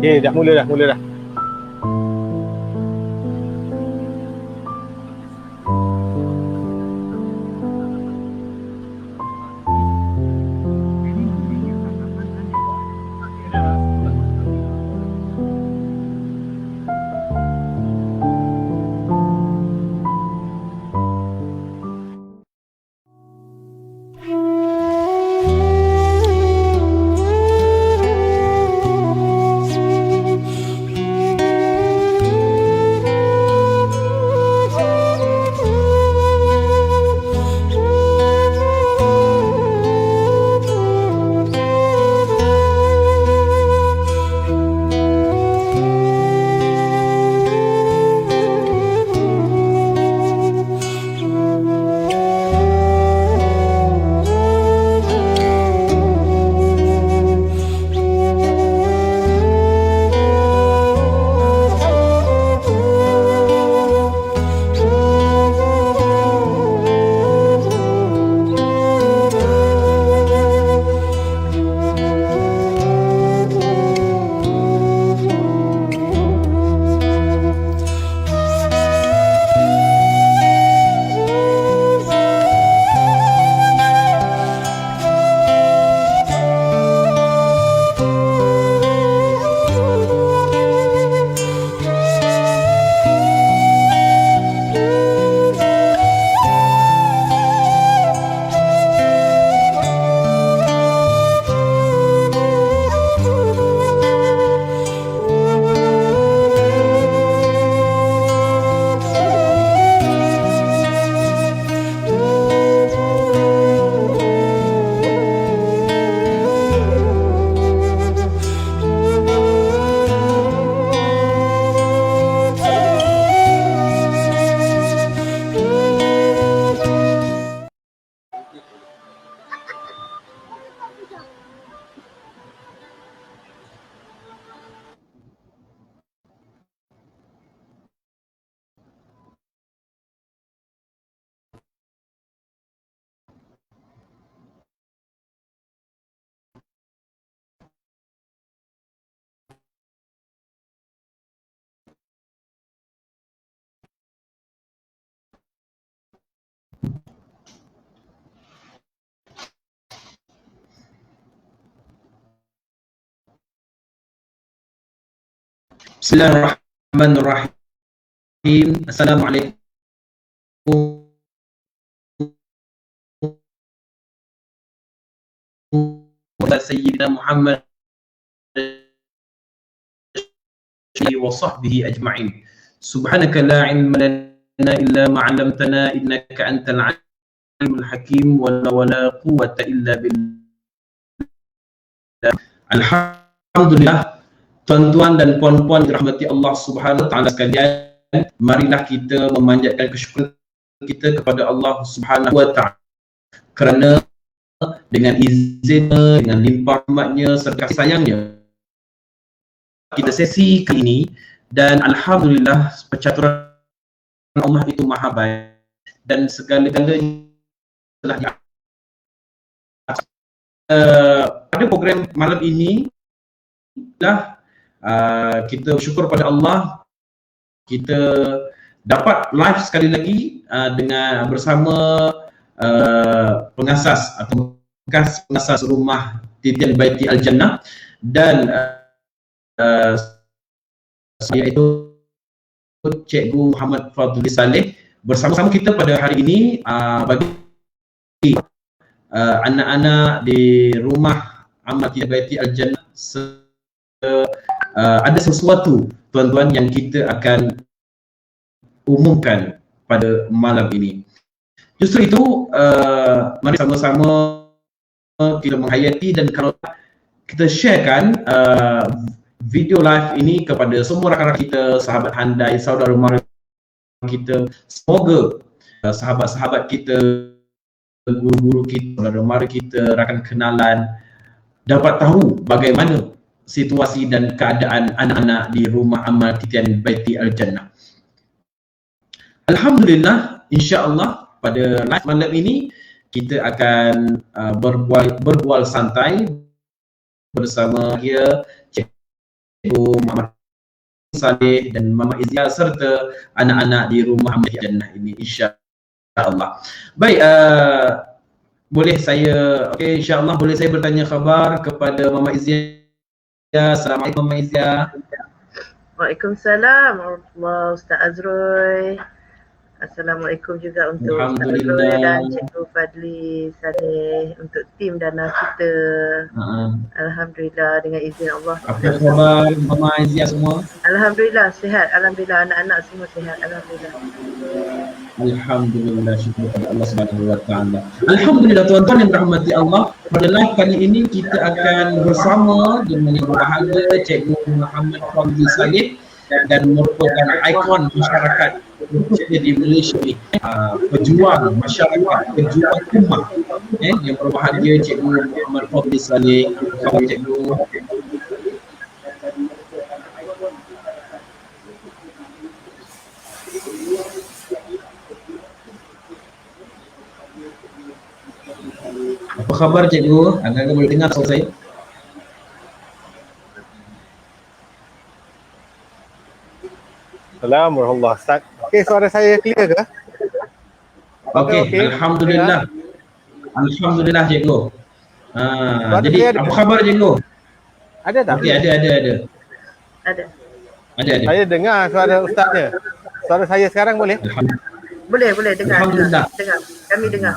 Okey, dah mula dah. Bismillahirrahmanirrahim. Assalamualaikum Sayyidina Muhammad wa sahbihi ajma'in. Subhanaka la ilma lana illa ma 'allamtana innaka antal alimul hakim wa la quwwata illa billah. Alhamdulillah, tuan-tuan dan puan-puan dirahmati Allah Subhanahu wa taala sekalian, marilah kita memanjatkan kesyukuran kita kepada Allah Subhanahu wa taala kerana dengan izinnya, dengan limpah rahmatnya serta sayangnya kita sesi kali ini, dan alhamdulillah percaturan Allah itu maha baik dan segala-galanya telah pada program malam ini lah kita bersyukur pada Allah kita dapat live sekali lagi dengan bersama pengasas atau bekas pengasas rumah Titian Baiti Al-Jannah, dan saya itu Cikgu Muhammad Fadli Saleh. Bersama-sama kita pada hari ini bagi anak-anak di rumah Amal Titian Baiti Al-Jannah ada sesuatu tuan-tuan yang kita akan umumkan pada malam ini. Justru itu mari sama-sama kita menghayati, dan kalau kita sharekan video live ini kepada semua rakan-rakan kita, sahabat handai, saudara mara kita, semoga sahabat-sahabat kita, guru-guru kita, saudara mara kita, rakan kenalan dapat tahu bagaimana situasi dan keadaan anak-anak di rumah Amal Titian Baiti Al-Jannah. Alhamdulillah, insya-Allah pada live malam ini kita akan berbual santai bersama dia Muhammad Saleh dan Mama Izia serta anak-anak di rumah Ahmad Jannah ini, insya-Allah. Baik, boleh saya, okey, insya-Allah boleh saya bertanya khabar kepada Mama Izia. Assalamualaikum Mama Izia. Waalaikumsalam warahmatullahi, Ustaz Azrul. Assalamualaikum juga untuk Ustaz Azrul dan Cikgu Fadli Saleh, untuk tim dana kita. Alhamdulillah dengan izin Allah. Apa khabar Mama Izia semua? Alhamdulillah sihat, alhamdulillah anak-anak semua sihat, alhamdulillah. Alhamdulillah, syukur kepada Allah Subhanahu wa taala. Alhamdulillah tuan-tuan yang dirahmati Allah, pada live kali ini kita akan bersama dengan yang berbahagia Cikgu Muhammad Fadli Saleh dan merupakan ikon masyarakat di Malaysia ni, pejuang masyarakat, pejuang ummah, yang berbahagia Cikgu Muhammad Fadli Saleh. Apa Cikgu? Apa khabar Cikgu? Agak-agak boleh dengar suara saya? Assalamualaikum Ustaz. Okey, suara saya clear ke? Okey, alhamdulillah. Alhamdulillah Cikgu. Jadi apa khabar Cikgu? Ada tak? Okey, ada. Ada. Ada. Saya dengar suara Ustaznya. Suara saya sekarang boleh? Boleh dengar. Alhamdulillah. Dengar. Kami dengar.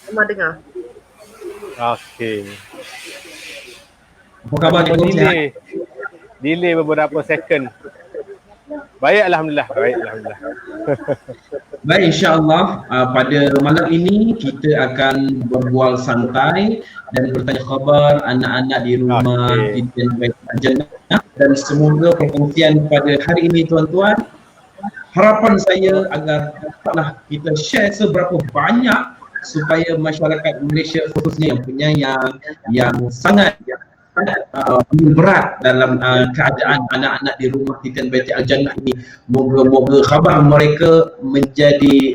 Semua dengar. Okey. Apa khabar Cikgu? Delay beberapa second. Baik, alhamdulillah. Baik, insya-Allah pada malam ini kita akan berbual santai dan bertanya khabar anak-anak di rumah Titian Baiti Al-Jannah, dan semoga perkongsian pada hari ini tuan-tuan, harapan saya agar dapatlah kita share seberapa banyak supaya masyarakat Malaysia khususnya yang penyayang, yang sangat berat dalam keadaan anak-anak di rumah Titian Baiti Al-Jannah ini, moga-moga khabar mereka menjadi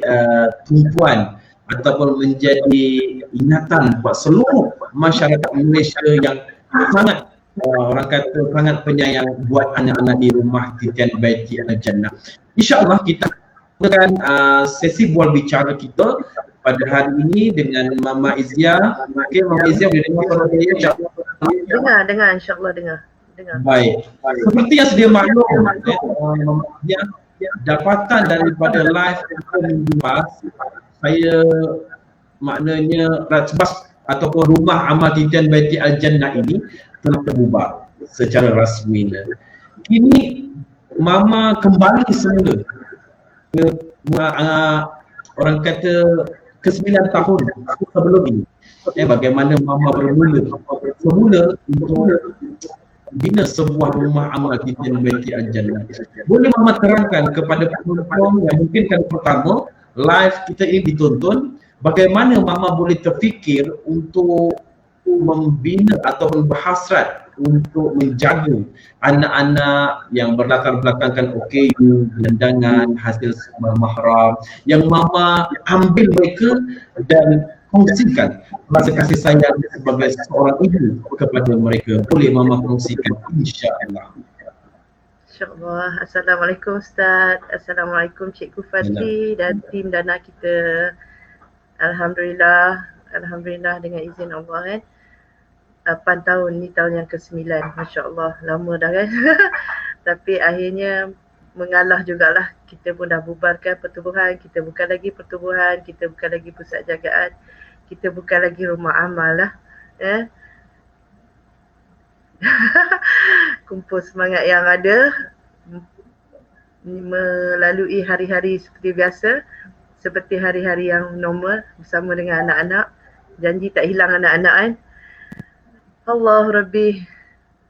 tumpuan ataupun menjadi ingatan buat seluruh masyarakat Malaysia yang sangat orang kata sangat penyayang buat anak-anak di rumah Titian Baiti Al-Jannah. InsyaAllah kita akan sesi bual bicara kita pada hari ini dengan Mama Izia. Okey, Mama Izia boleh dengar suara saya insya-Allah? Dengar, insya-Allah dengar. Baik. Seperti yang sedia maklum, dapatan daripada live minggu lepas, saya maknanya Rajbas ataupun rumah amal Titian Baiti Al-Jannah ini telah terbubar secara rasmi. Kini Mama kembali semula ke orang kata ke 9 tahun sebelum ini. Bagaimana Mama semula untuk bina sebuah rumah amal Titian Baiti Al-Jannah. Boleh Mama terangkan kepada penonton yang mungkin kali pertama live kita ini ditonton, bagaimana Mama boleh terfikir untuk membina ataupun berhasrat untuk menjaga anak-anak yang berlatar belakangkan OKU, gelandangan, hasil mahram, yang Mama ambil mereka dan kongsikan rasa kasih sayang sebagai seorang ibu kepada mereka. Boleh Mama kongsikan insya-Allah. InsyaAllah. Assalamualaikum Ustaz. Assalamualaikum Cikgu Fadli dan tim dana kita. Alhamdulillah dengan izin Allah 8 tahun ni tahun yang ke-9. Masya-Allah, lama dah kan. Tapi akhirnya mengalah jugalah. Kita pun dah bubarkan pertubuhan, kita bukan lagi pertubuhan, kita bukan lagi pusat jagaan, kita bukan lagi rumah amal lah. Kumpul semangat yang ada melalui hari-hari seperti biasa, seperti hari-hari yang normal bersama dengan anak-anak. Janji tak hilang anak-anak kan. Allah Rabbi,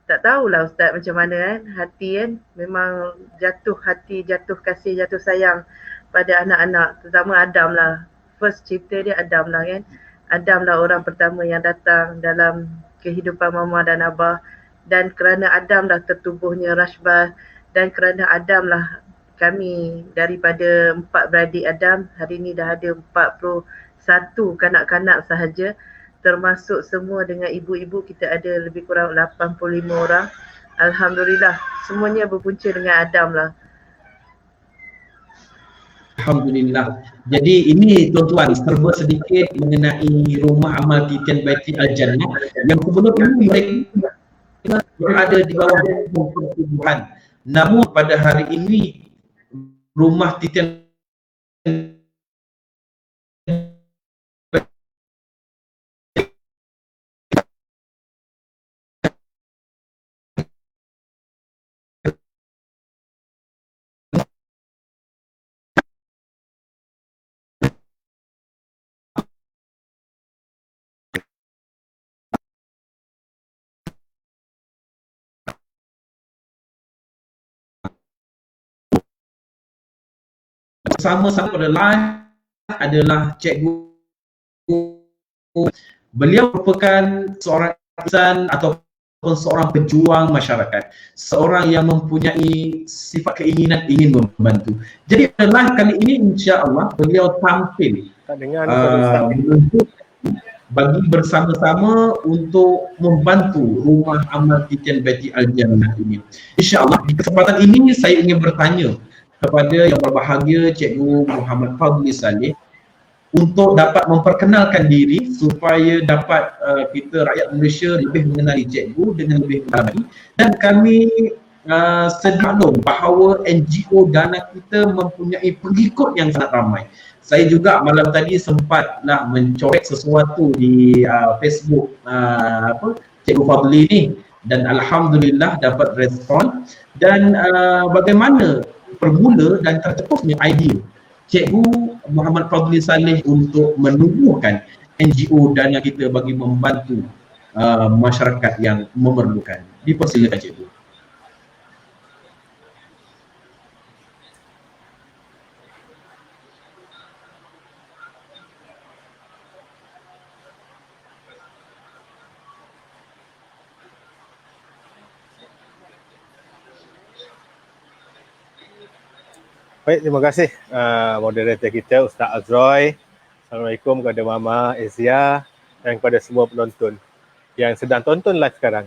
tak tahulah Ustaz macam mana kan, hati kan, memang jatuh hati, jatuh kasih, jatuh sayang pada anak-anak, terutama Adam lah. First cipta dia Adam lah kan. Adam lah orang pertama yang datang dalam kehidupan Mama dan Abah, dan kerana Adam lah tertubuhnya Rashbah, dan kerana Adam lah kami daripada 4 beradik Adam, hari ni dah ada 41 kanak-kanak sahaja, termasuk semua dengan ibu-ibu, kita ada lebih kurang 85 orang. Alhamdulillah, semuanya berpunca dengan Adam lah. Alhamdulillah. Jadi ini tuan-tuan serba sedikit mengenai rumah amal Titian Baiti Al-Jannah yang sebelum ini mereka berada di bawah hukum pertubuhan. Namun pada hari ini rumah Titian bersama-sama pada live adalah Cikgu. Beliau merupakan seorang insan ataupun seorang pejuang masyarakat, seorang yang mempunyai sifat keinginan ingin membantu. Jadi live kali ini insya-Allah beliau tampil bagi bersama-sama untuk membantu rumah amal Titian Baiti Al-Jannah ini. InsyaAllah di kesempatan ini saya ingin bertanya kepada yang berbahagia Cikgu Muhammad Fadli Saleh untuk dapat memperkenalkan diri supaya dapat kita rakyat Malaysia lebih mengenali Cikgu dengan lebih mengenali, dan kami sedia maklum bahawa NGO Dana kita mempunyai pengikut yang sangat ramai. Saya juga malam tadi sempatlah mencorek sesuatu di Facebook Cikgu Fadli ni, dan alhamdulillah dapat respon. Dan bagaimana bermula dan tercetusnya idea Cikgu Muhammad Fadli Saleh untuk menubuhkan NGO Dana kita bagi membantu masyarakat yang memerlukan. Dipersilakan Cikgu. Baik, terima kasih moderator kita Ustaz Azroy. Assalamualaikum kepada Mama Ezia dan kepada semua penonton yang sedang tonton live sekarang.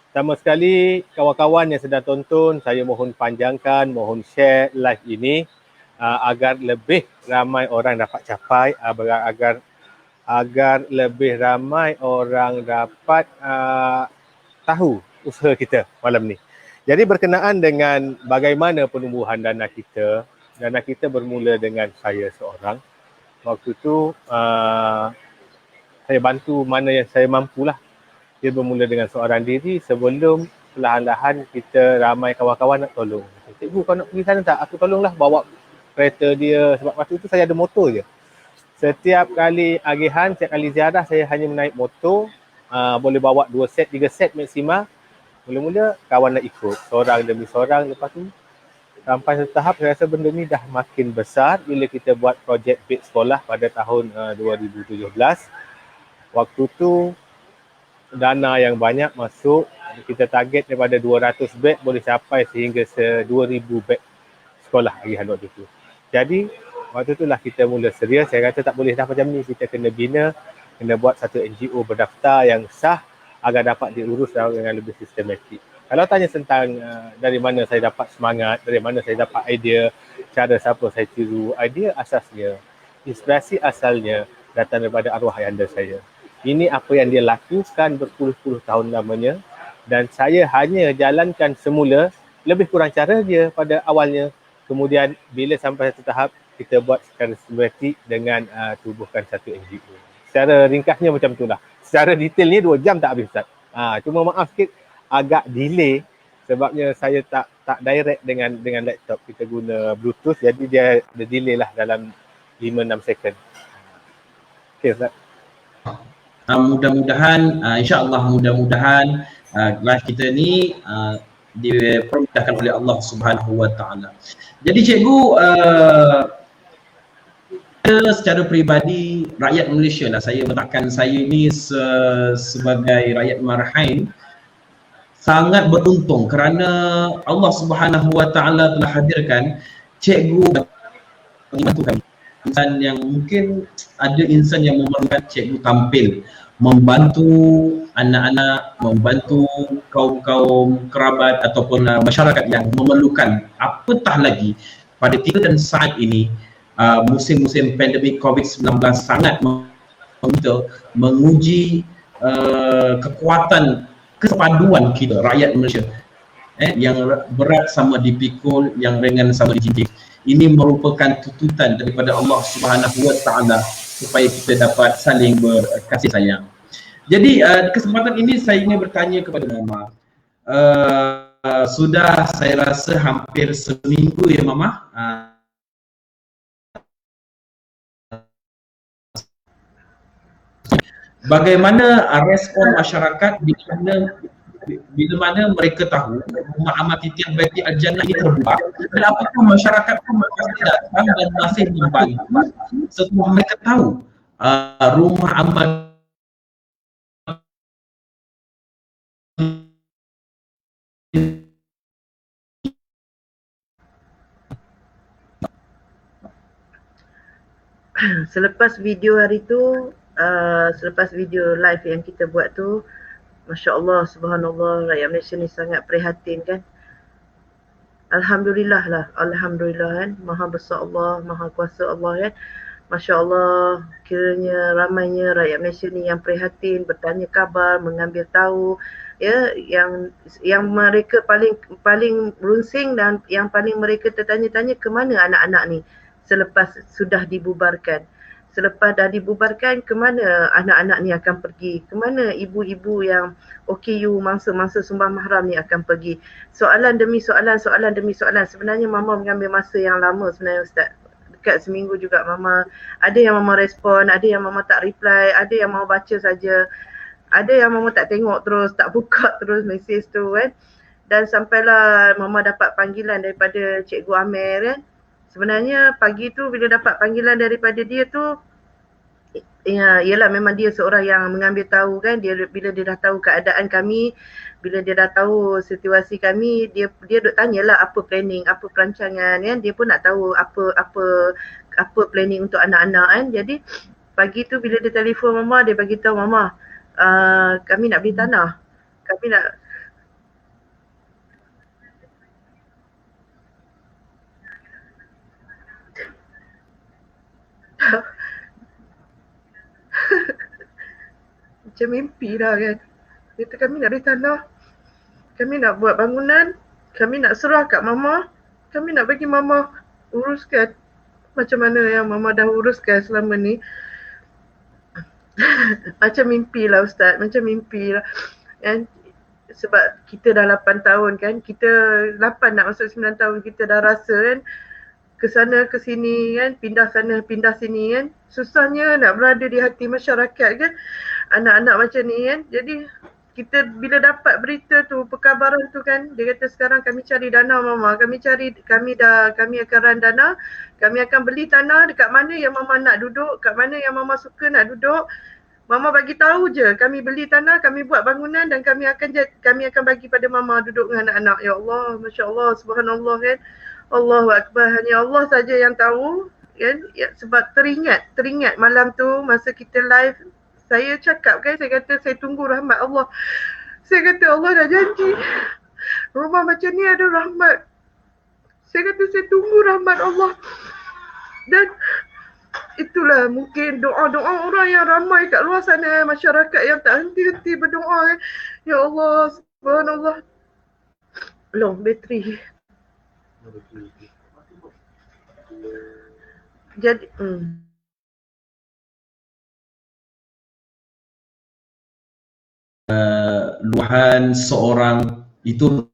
Pertama sekali kawan-kawan yang sedang tonton, saya mohon panjangkan, mohon share live ini agar lebih ramai orang dapat capai, agar lebih ramai orang dapat tahu usaha kita malam ni. Jadi berkenaan dengan bagaimana penumbuhan dana kita bermula dengan saya seorang. Waktu tu saya bantu mana yang saya mampulah. Dia bermula dengan seorang diri sebelum perlahan-lahan kita ramai kawan-kawan nak tolong. Cikgu, kau nak pergi sana tak? Aku tolonglah bawa kereta dia, sebab waktu tu saya ada motor je. Setiap kali agihan, setiap kali ziarah saya hanya menaik motor, boleh bawa 2 set, 3 set maksimal. Mula-mula kawan nak ikut, seorang demi seorang. Lepas tu sampai satu tahap saya rasa benda ni dah makin besar bila kita buat projek bed sekolah pada tahun 2017. Waktu tu dana yang banyak masuk, kita target daripada 200 bed boleh capai sehingga 2,000 bed sekolah agihan waktu tu. Jadi waktu itulah kita mula serius. Saya kata tak boleh dah macam ni, kita kena bina, kena buat satu NGO berdaftar yang sah agar dapat diurus dengan lebih sistematik. Kalau tanya tentang dari mana saya dapat semangat, dari mana saya dapat idea, cara siapa saya tiru, idea asasnya, inspirasi asalnya datang daripada arwah ayahanda saya. Ini apa yang dia lakukan berpuluh-puluh tahun lamanya, dan saya hanya jalankan semula, lebih kurang cara dia pada awalnya. Kemudian bila sampai satu tahap, kita buat secara sistematik dengan tubuhkan satu NGO. Secara ringkasnya macam itulah. Secara detailnya 2 jam tak habis Ustaz. Cuma maaf sikit agak delay sebabnya saya tak direct dengan laptop. Kita guna Bluetooth, jadi dia ada delay lah dalam 5-6 second. Okey Ustaz. Mudah-mudahan insya-Allah mudah-mudahan live kita ni dipermudahkan oleh Allah Subhanahu Wa Taala. Jadi cikgu secara peribadi rakyat Malaysia lah, saya letakkan saya ni sebagai rakyat Marhain sangat beruntung kerana Allah Subhanahu Wa Taala telah hadirkan cikgu bagi bantu kami. Insan yang mungkin ada insan yang memerlukan cikgu tampil membantu anak-anak, membantu kaum-kaum kerabat ataupun masyarakat yang memerlukan. Apatah lagi pada kita dan saat ini musim-musim pandemik COVID-19 sangat meminta menguji kekuatan kesepaduan kita rakyat Malaysia, yang berat sama dipikul, yang ringan sama dijinjing. Ini merupakan tuntutan daripada Allah Subhanahu Wa Taala supaya kita dapat saling berkasih sayang. Jadi di kesempatan ini saya ingin bertanya kepada Mama. Sudah saya rasa hampir seminggu ya Mama. Bagaimana respon masyarakat bila mana mereka tahu rumah amal titian Baitul Al-Jannah ini terbuka, dan apakah masyarakat pun masih datang dan masih membantu setelah mereka tahu rumah amal Selepas video hari tu, selepas video live yang kita buat tu, Masya Allah, Subhanallah, rakyat Malaysia ni sangat prihatin kan. Alhamdulillah lah, Alhamdulillah kan. Maha besar Allah, Maha kuasa Allah kan. Masya Allah, kiranya ramainya rakyat Malaysia ni yang prihatin, bertanya khabar, mengambil tahu, ya, yang mereka paling runsing dan yang paling mereka tertanya-tanya, ke mana anak-anak ni selepas sudah dibubarkan. Selepas dah dibubarkan, ke mana anak-anak ni akan pergi? Ke mana ibu-ibu yang OKU mangsa-mangsa sumbang mahram ni akan pergi? Soalan demi soalan, soalan demi soalan. Sebenarnya Mama mengambil masa yang lama sebenarnya Ustaz. Dekat seminggu juga Mama. Ada yang Mama respon, ada yang Mama tak reply, ada yang Mama baca saja. Ada yang Mama tak tengok terus, tak buka terus mesej tu kan. Dan sampailah Mama dapat panggilan daripada Cikgu Amir kan. Sebenarnya pagi tu bila dapat panggilan daripada dia tu, ya, ialah memang dia seorang yang mengambil tahu kan. Bila dia dah tahu keadaan kami, bila dia dah tahu situasi kami, dia duk tanyalah apa planning, apa perancangan kan. Dia pun nak tahu apa planning untuk anak-anak kan. Jadi pagi tu bila dia telefon Mama, dia bagi tahu Mama, kami nak beli tanah. Kami nak macam mimpi dah kan. Dia kata kami nak beli tanah, kami nak buat bangunan, kami nak serah kat Mama, kami nak bagi Mama uruskan macam mana yang Mama dah uruskan selama ni. Macam mimpi lah Ustaz, macam mimpi lah kan. Sebab kita dah 8 tahun kan, kita 8 nak masuk 9 tahun, kita dah rasa kan ke sana ke sini kan, pindah sana pindah sini kan. Susahnya nak berada di hati masyarakat kan, anak-anak macam ni kan. Jadi kita bila dapat berita tu, perkabaran tu kan, dia kata sekarang kami cari dana Mama, kami akan run dana, kami akan beli tanah dekat mana yang Mama nak duduk, kat mana yang Mama suka nak duduk. Mama bagi tahu je, kami beli tanah, kami buat bangunan dan kami akan bagi pada Mama duduk dengan anak-anak. Ya Allah, Masya Allah, Subhanallah kan. Allahu Akbar, hanya Allah saja yang tahu kan. Ya, sebab teringat malam tu masa kita live, saya cakap kan, saya kata saya tunggu rahmat Allah. Saya kata Allah dah janji rumah macam ni ada rahmat. Saya kata saya tunggu rahmat Allah. Dan itulah mungkin doa-doa orang yang ramai kat luar sana, masyarakat yang tak henti-henti berdoa. Ya Allah, subhanallah. Belum bateri. Jadi luahan seorang itu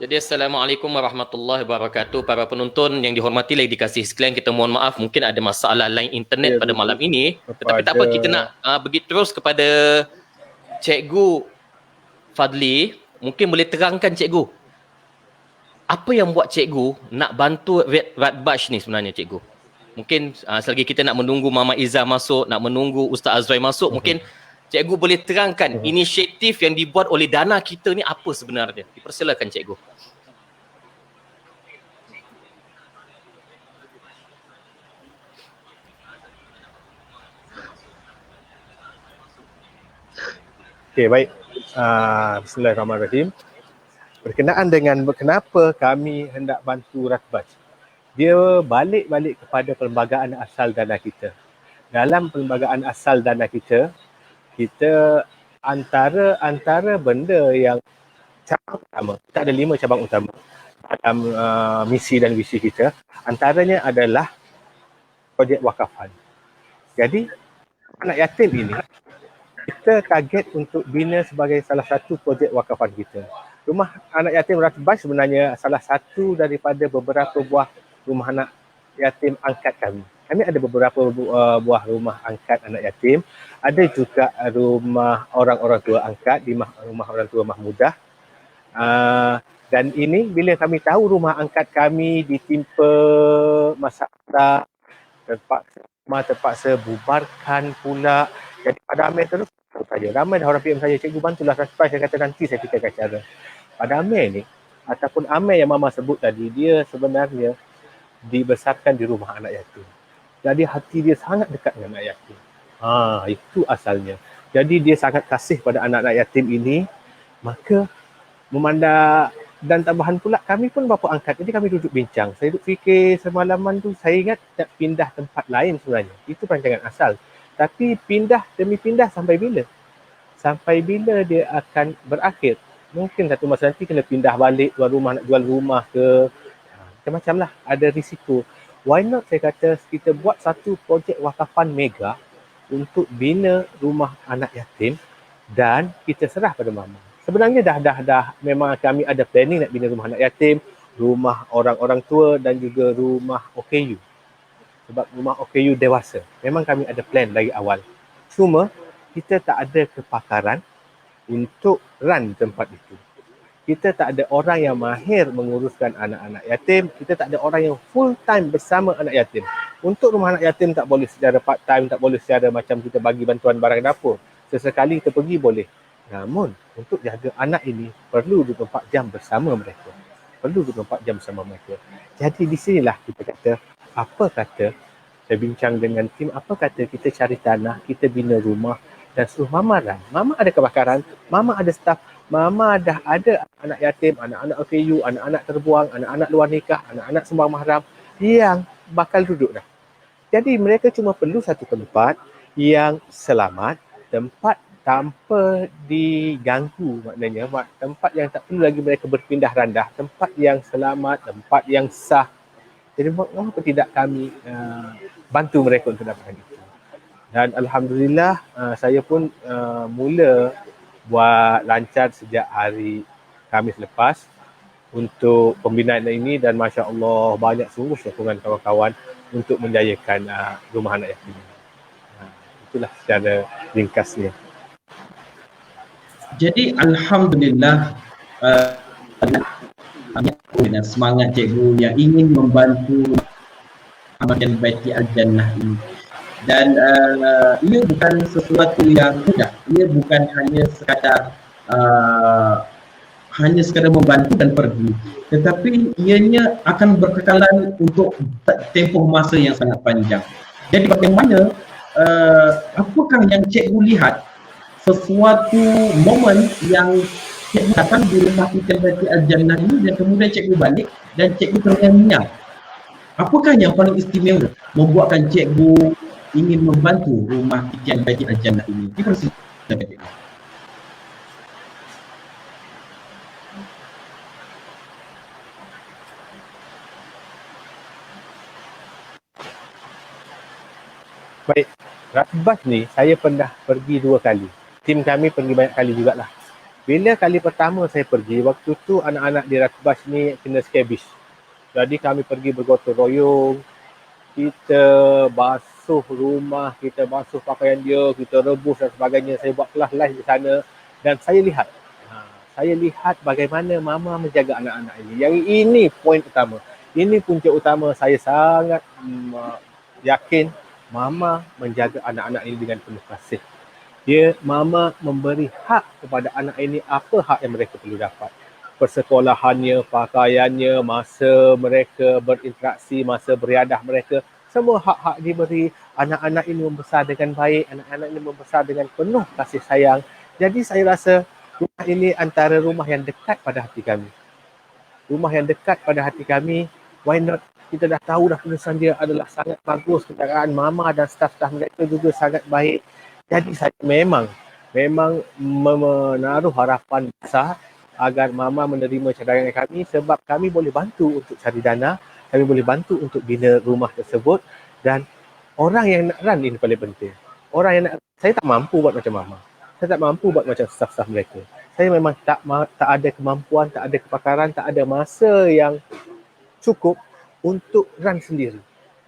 Jadi Assalamualaikum warahmatullahi wabarakatuh. Para penonton yang dihormati lagi dikasih sekalian, kita mohon maaf mungkin ada masalah line internet pada malam ini. Tetapi tak apa, kita nak pergi terus kepada Cikgu Fadli. Mungkin boleh terangkan Cikgu, apa yang buat Cikgu nak bantu Radbash ni sebenarnya Cikgu? Mungkin selagi kita nak menunggu Mama Izzah masuk, nak menunggu Ustaz Azrai masuk, mungkin Cikgu boleh terangkan inisiatif yang dibuat oleh Dana kita ni apa sebenarnya? Dipersilakan Cikgu. Okey, baik. Bismillahirrahmanirrahim. Berkenaan dengan kenapa kami hendak bantu Radbash, dia balik kepada perlembagaan asal Dana kita. Dalam perlembagaan asal Dana kita antara benda yang cabang utama, kita ada 5 cabang utama dalam misi dan visi kita. Antaranya adalah projek wakafan. Jadi anak yatim ini kita target untuk bina sebagai salah satu projek wakafan kita. Rumah anak yatim Radbash sebenarnya salah satu daripada beberapa buah rumah anak yatim angkat kami. Kami ada beberapa buah rumah angkat anak yatim. Ada juga rumah orang-orang tua angkat di rumah orang tua mahmudah. Dan ini bila kami tahu rumah angkat kami ditimpa masalah, terpaksa bubarkan pula. Jadi pada Amir terus saja. Ramai dah orang PM saya, cikgu bantulah Radbash. Saya kata nanti saya fikirkan cara. Pada Amir ni, ataupun Amir yang Mama sebut tadi, dia sebenarnya dibesarkan di rumah anak yatim. Jadi hati dia sangat dekat dengan anak yatim. Itu asalnya. Jadi dia sangat kasih pada anak-anak yatim ini. Maka memandang, dan tambahan pula kami pun bapa angkat. Jadi kami duduk bincang. Saya duduk fikir semalaman tu, saya ingat nak pindah tempat lain sebenarnya. Itu perancangan asal. Tapi pindah demi pindah sampai bila? Sampai bila dia akan berakhir? Mungkin satu masa nanti kena pindah balik, tuan rumah nak jual rumah ke. Macam-macam lah, ada risiko. Why not saya kata kita buat satu projek wakafan mega untuk bina rumah anak yatim dan kita serah pada Mama. Sebenarnya dah memang kami ada planning nak bina rumah anak yatim, rumah orang-orang tua dan juga rumah OKU. Sebab rumah OKU dewasa. Memang kami ada plan dari awal. Cuma kita tak ada kepakaran untuk run tempat itu. Kita tak ada orang yang mahir menguruskan anak-anak yatim. Kita tak ada orang yang full time bersama anak yatim. Untuk rumah anak yatim tak boleh secara part time, tak boleh secara macam kita bagi bantuan barang dapur. Sesekali kita pergi boleh. Namun untuk jaga anak ini perlu 24 jam bersama mereka. Jadi di sinilah kita kata, apa kata saya bincang dengan tim, apa kata kita cari tanah, kita bina rumah dan suruh Mama run. Mama ada kebakaran, Mama ada staf, Mama dah ada anak yatim, anak-anak OKU, anak-anak terbuang, anak-anak luar nikah, anak-anak sembang mahram yang bakal duduk dah. Jadi mereka cuma perlu satu tempat yang selamat, tempat tanpa diganggu, maknanya tempat yang tak perlu lagi mereka berpindah randah, tempat yang selamat, tempat yang sah. Jadi mengapa tidak kami bantu mereka untuk dapatkan itu. Dan Alhamdulillah saya pun mula buat lancar sejak hari Khamis lepas untuk pembinaan ini dan Masya Allah banyak sungguh sokongan kawan-kawan untuk menjayakan rumah anak yatim. Itulah secara ringkasnya. Jadi Alhamdulillah dengan semangat cikgu yang ingin membantu Amal Baiti Al-Jannah ini. Dan ia bukan sesuatu yang mudah. Ia bukan hanya sekadar membantu dan pergi, tetapi ianya akan berkekalan untuk tempoh masa yang sangat panjang. Jadi bagaimana, apakah yang cikgu lihat sesuatu momen yang cikgu datang di rumah kita Baiti Al-Jannah ini dan kemudian cikgu balik dan cikgu terngiang-ngiang. Apakah yang paling istimewa membuatkan cikgu ingin membantu rumah Titian Baiti Al-Jannah ini? Dipersilakan. Baik, Radbash ni saya pernah pergi 2 kali. Tim kami pergi banyak kali jugalah. Bila kali pertama saya pergi, waktu tu anak-anak di Rakbash ni kena scabies. Jadi kami pergi bergotong royong, kita basuh rumah, kita basuh pakaian dia, kita rebus dan sebagainya. Saya buat kelas live di sana dan saya lihat bagaimana mama menjaga anak-anak ini. Yang ini poin utama. Ini punca utama, saya sangat yakin mama menjaga anak-anak ini dengan penuh kasih. Mama memberi hak kepada anak ini apa hak yang mereka perlu dapat. Persekolahannya, pakaiannya, masa mereka berinteraksi, masa beriadah mereka, semua hak-hak diberi. Anak-anak ini membesar dengan baik, anak-anak ini membesar dengan penuh kasih sayang. Jadi saya rasa rumah ini antara rumah yang dekat pada hati kami. Rumah yang dekat pada hati kami, why not? Kita dah tahu dah penulisan dia adalah sangat bagus, kenderaan mama dan staf-staf mereka juga sangat baik. Jadi saya memang menaruh harapan besar agar mama menerima cadangan kami sebab kami boleh bantu untuk cari dana, kami boleh bantu untuk bina rumah tersebut dan orang yang nak run ini paling penting. Saya tak mampu buat macam mama. Saya tak mampu buat macam staf-staf mereka. Saya memang tak ada kemampuan, tak ada kepakaran, tak ada masa yang cukup untuk run sendiri.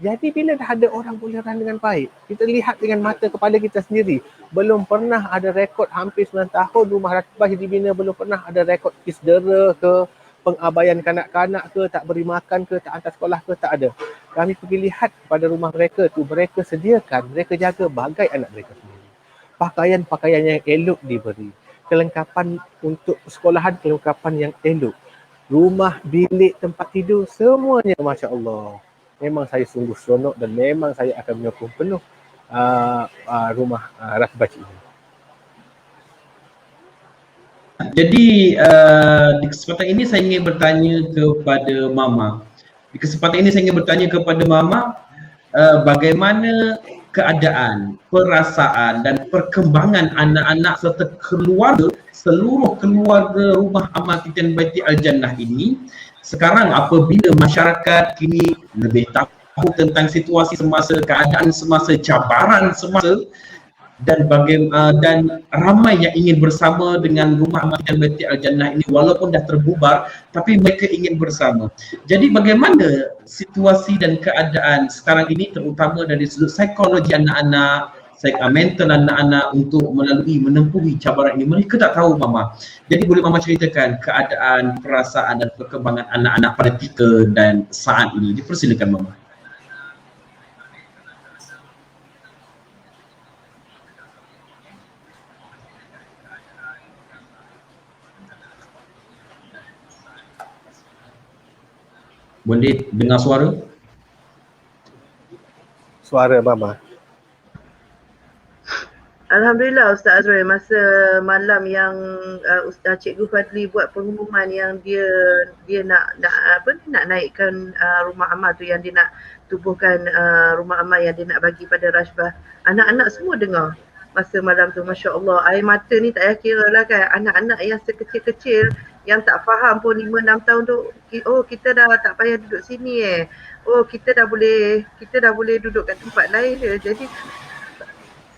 Jadi bila dah ada orang boleh run dengan baik, kita lihat dengan mata kepala kita sendiri. Belum pernah ada rekod hampir 9 tahun rumah Rakbash dibina, belum pernah ada rekod kes dera ke, pengabaian kanak-kanak ke, tak beri makan ke, tak hantar sekolah ke, tak ada. Kami pergi lihat pada rumah mereka tu, mereka sediakan, mereka jaga bagai anak mereka sendiri. Pakaian-pakaian yang elok diberi. Kelengkapan untuk sekolahan, kelengkapan yang elok. Rumah, bilik, tempat tidur, semuanya Masya Allah. Memang saya sungguh seronok dan memang saya akan menyokong penuh rumah Rakbash ini. Jadi di kesempatan ini saya ingin bertanya kepada Mama. Di kesempatan ini saya ingin bertanya kepada Mama bagaimana keadaan, perasaan dan perkembangan anak-anak serta keluarga, seluruh keluarga rumah amal Titian Baiti Al-Jannah ini sekarang apabila masyarakat kini lebih tahu tentang situasi semasa, keadaan semasa, cabaran semasa dan dan ramai yang ingin bersama dengan rumah amal Titian Baiti Al-Jannah ini walaupun dah terbubar tapi mereka ingin bersama. Jadi bagaimana situasi dan keadaan sekarang ini terutama dari sudut psikologi anak-anak, mental anak-anak untuk menempuhi cabaran ini? Mereka tak tahu Mama. Jadi boleh Mama ceritakan keadaan, perasaan dan perkembangan anak-anak pada ketika dan saat ini. Dipersilakan Mama. Boleh dengar suara? Suara Mama. Alhamdulillah Ustaz Azrul, masa malam yang Ustaz Cikgu Fadli buat pengumuman yang dia nak naikkan rumah amal tu, yang dia nak tubuhkan rumah amal yang dia nak bagi pada Rashbah. Anak-anak semua dengar masa malam tu, Masya Allah, air mata ni tak payah kira lah kan. Anak-anak yang sekecil-kecil yang tak faham pun 5-6 tahun tu, oh kita dah tak payah duduk sini oh kita dah boleh duduk kat tempat lain je. Jadi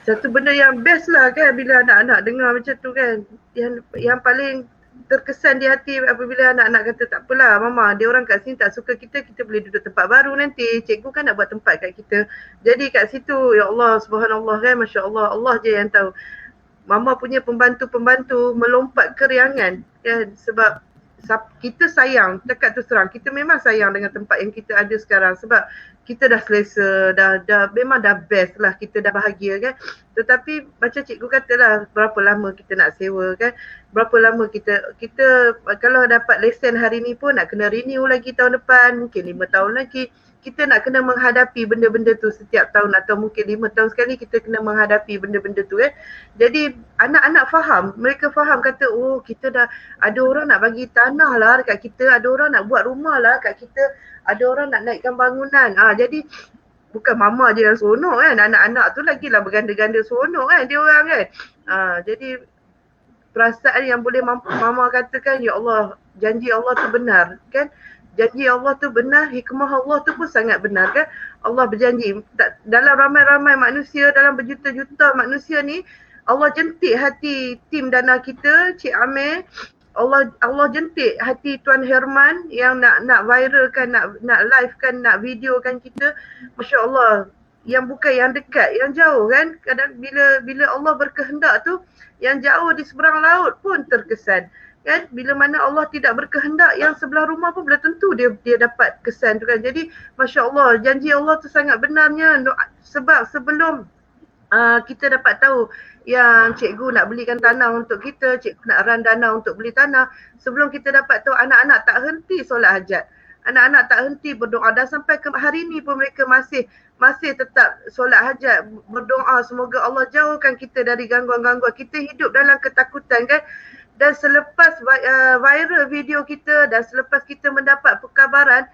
satu benda yang best lah kan bila anak-anak dengar macam tu kan. Yang paling terkesan di hati apabila anak-anak kata tak apalah Mama, dia orang kat sini tak suka kita boleh duduk tempat baru nanti. Cikgu kan nak buat tempat kat kita. Jadi kat situ ya Allah subhanallah kan, Masya Allah, Allah je yang tahu. Mama punya pembantu-pembantu melompat keriangan kan, sebab kita sayang, dekat tu serang, kita memang sayang dengan tempat yang kita ada sekarang sebab kita dah selesa, dah memang dah best lah, kita dah bahagia kan. Tetapi macam cikgu katalah, berapa lama kita nak sewa kan, berapa lama kita kalau dapat lesen hari ni pun nak kena renew lagi tahun depan, mungkin 5 tahun lagi. Kita nak kena menghadapi benda-benda tu setiap tahun atau mungkin 5 tahun sekali kita kena menghadapi benda-benda tu kan. Jadi anak-anak faham, mereka faham kata oh kita dah ada orang nak bagi tanah lah dekat kita, ada orang nak buat rumah lah kat kita, ada orang nak naikkan bangunan. Jadi bukan Mama je yang seronok kan, anak-anak tu lagilah berganda-ganda seronok kan dia orang kan. Jadi perasaan yang boleh Mama katakan, ya Allah, janji Allah tu benar kan. Janji Allah tu benar, hikmah Allah tu pun sangat benar kan. Allah berjanji dalam ramai-ramai manusia, dalam berjuta-juta manusia ni, Allah jentik hati tim dana kita, Cik Amir. Allah jentik hati Tuan Herman yang nak viralkan, nak livekan, nak videokan kita. Masya Allah, yang bukan yang dekat, yang jauh kan. Kadang bila Allah berkehendak tu, yang jauh di seberang laut pun terkesan. Kan, bila mana Allah tidak berkehendak, yang sebelah rumah pun belum tentu dia dapat kesan tu kan. Jadi Masya Allah, janji Allah tu sangat benarnya. Sebab sebelum kita dapat tahu yang cikgu nak belikan tanah untuk kita, cikgu nak run dana untuk beli tanah, sebelum kita dapat tahu, anak-anak tak henti solat hajat, anak-anak tak henti berdoa, dan sampai ke hari ni pun mereka masih tetap solat hajat, berdoa semoga Allah jauhkan kita dari gangguan-gangguan. Kita hidup dalam ketakutan kan. Dan selepas viral video kita dan selepas kita mendapat perkabaran,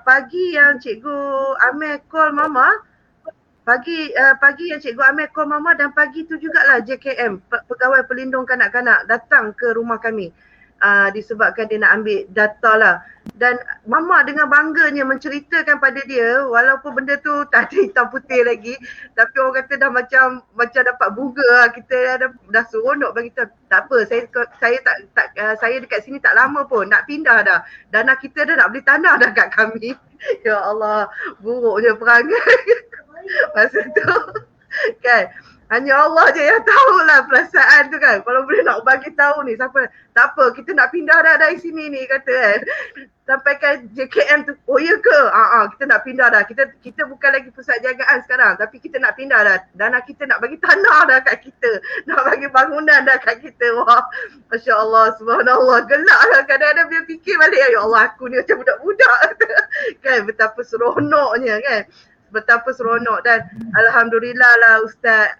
pagi yang Cikgu Amir call Mama, pagi yang Cikgu Amir call Mama, dan pagi tu jugalah JKM, Pegawai Pelindung Kanak-Kanak, datang ke rumah kami. Disebabkan dia nak ambil data lah. Dan Mama dengan bangganya menceritakan pada dia, walaupun benda tu tak ada hitam putih lagi, tapi orang kata dah macam dapat bunga lah. Kita dah seronok bagi kita. Tak apa, saya dekat sini tak lama pun, nak pindah dah. Dana kita dah nak beli tanah dah kat kami. Ya Allah, buruknya perangai masa tu kan. Hanya Allah je yang tahulah perasaan tu kan. Kalau boleh nak bagi tahu ni siapa, tak apa, kita nak pindah dah dari sini ni kata kan. Sampaikan JKM tu, oh ya ke? Kita nak pindah dah. Kita bukan lagi pusat jagaan sekarang, tapi kita nak pindah dah. Dana kita nak bagi tanah dah kat kita. Nak bagi bangunan dah kat kita. Wah, Masya Allah, subhanallah. Gelak lah kadang-kadang dia fikir balik, ya Allah aku ni macam budak-budak. Kan, betapa seronoknya kan. Betapa seronok. Dan Alhamdulillah lah Ustaz,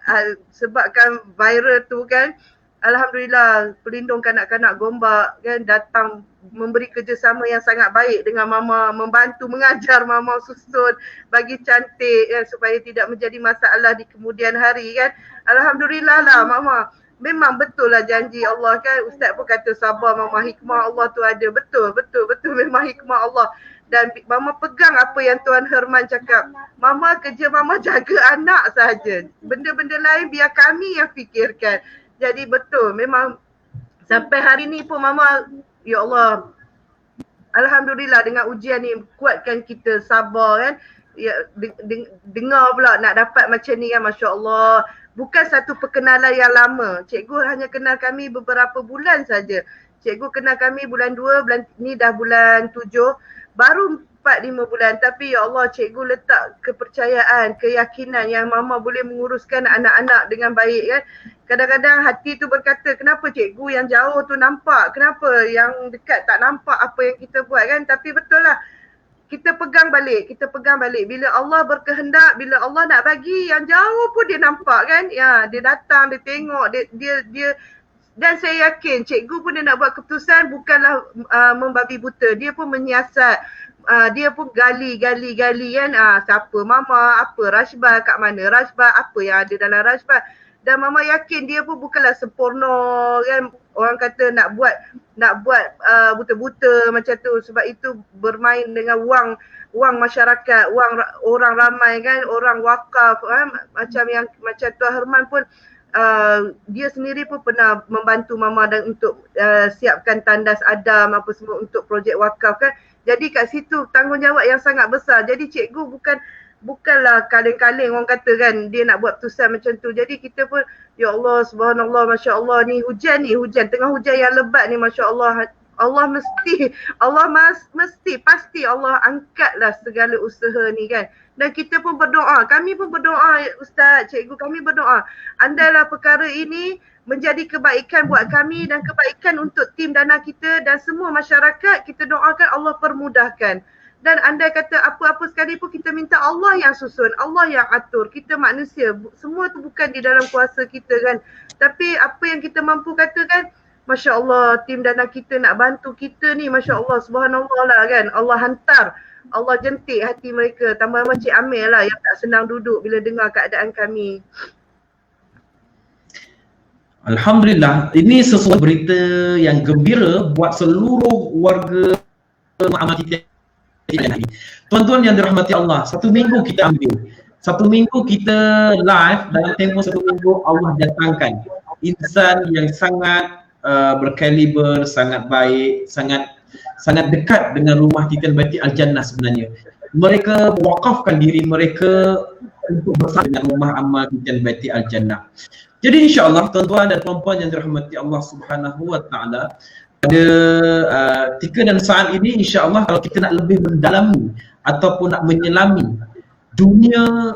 sebabkan viral tu kan, Alhamdulillah Pelindung Kanak-Kanak Gombak kan datang memberi kerjasama yang sangat baik dengan Mama, membantu mengajar Mama susun, bagi cantik kan, supaya tidak menjadi masalah di kemudian hari kan. Alhamdulillah lah Mama. Memang betul lah janji Allah kan. Ustaz pun kata sabar Mama, hikmah Allah tu ada. Betul memang hikmah Allah. Dan Mama pegang apa yang Tuan Herman cakap. Mama, kerja Mama jaga anak sahaja. Benda-benda lain biar kami yang fikirkan. Jadi betul, memang sampai hari ni pun Mama, ya Allah, Alhamdulillah dengan ujian ni kuatkan kita, sabar kan. Ya, dengar pula nak dapat macam ni kan, Masya Allah. Bukan satu perkenalan yang lama. Cikgu hanya kenal kami beberapa bulan saja. Cikgu kenal kami bulan 2, bulan ni dah bulan 7. Baru 4-5 bulan, tapi ya Allah, cikgu letak kepercayaan, keyakinan yang Mama boleh menguruskan anak-anak dengan baik kan. Kadang-kadang hati tu berkata, kenapa cikgu yang jauh tu nampak, kenapa yang dekat tak nampak apa yang kita buat kan. Tapi betul lah, kita pegang balik. Bila Allah berkehendak, bila Allah nak bagi, yang jauh pun dia nampak kan. Ya, dia datang, dia tengok, dia dan saya yakin cikgu pun dia nak buat keputusan bukanlah membabi buta. Dia pun menyiasat, dia pun gali kan. Siapa Mama, apa Rashbah, kat mana Rashbah, apa yang ada dalam Rashbah. Dan Mama yakin dia pun bukanlah sempurna kan. Orang kata nak buat buta-buta macam tu. Sebab itu bermain dengan wang masyarakat, wang orang ramai kan, orang wakaf kan. Macam Tuan Herman pun dia sendiri pun pernah membantu Mama dan untuk siapkan tandas Adam apa semua untuk projek wakaf kan. Jadi kat situ tanggungjawab yang sangat besar. Jadi cikgu bukanlah kaleng-kaleng orang kata kan, dia nak buat keputusan macam tu. Jadi kita pun ya Allah, subhanallah, Masya Allah, ni hujan tengah hujan yang lebat ni, Masya Allah. Allah mesti pasti Allah angkatlah segala usaha ni kan. Dan kita pun berdoa, kami pun berdoa Ustaz, cikgu, kami berdoa. Andailah perkara ini menjadi kebaikan buat kami dan kebaikan untuk tim dana kita dan semua masyarakat, kita doakan Allah permudahkan. Dan andai kata apa-apa sekali pun kita minta Allah yang susun, Allah yang atur. Kita manusia, semua tu bukan di dalam kuasa kita kan. Tapi apa yang kita mampu katakan, Masya Allah, tim dana kita nak bantu kita ni, Masya Allah, subhanallah lah kan. Allah hantar, Allah jentik hati mereka. Tambah Cik Amir lah yang tak senang duduk bila dengar keadaan kami. Alhamdulillah, ini sesuatu berita yang gembira buat seluruh warga Muhammadiyah. Tuan-tuan yang dirahmati Allah, 1 minggu kita ambil Satu minggu kita live, dalam tempoh satu minggu Allah datangkan insan yang sangat berkaliber, sangat baik, sangat dekat dengan rumah Titian Baiti Al-Jannah sebenarnya. Mereka wakafkan diri mereka untuk bersama dengan rumah amal Titian Baiti Al-Jannah. Jadi insya-Allah tuan-tuan dan puan-puan yang dirahmati Allah Subhanahu wa taala, pada Tika dan saat ini insya-Allah kalau kita nak lebih mendalami ataupun nak menyelami dunia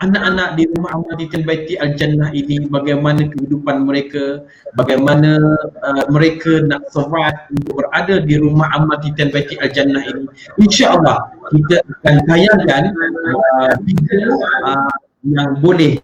anak-anak di rumah amal Titian Baiti Al-Jannah ini, bagaimana kehidupan mereka, bagaimana mereka nak survive untuk berada di rumah amal Titian Baiti Al-Jannah ini, insya-Allah kita akan tayangkan video yang boleh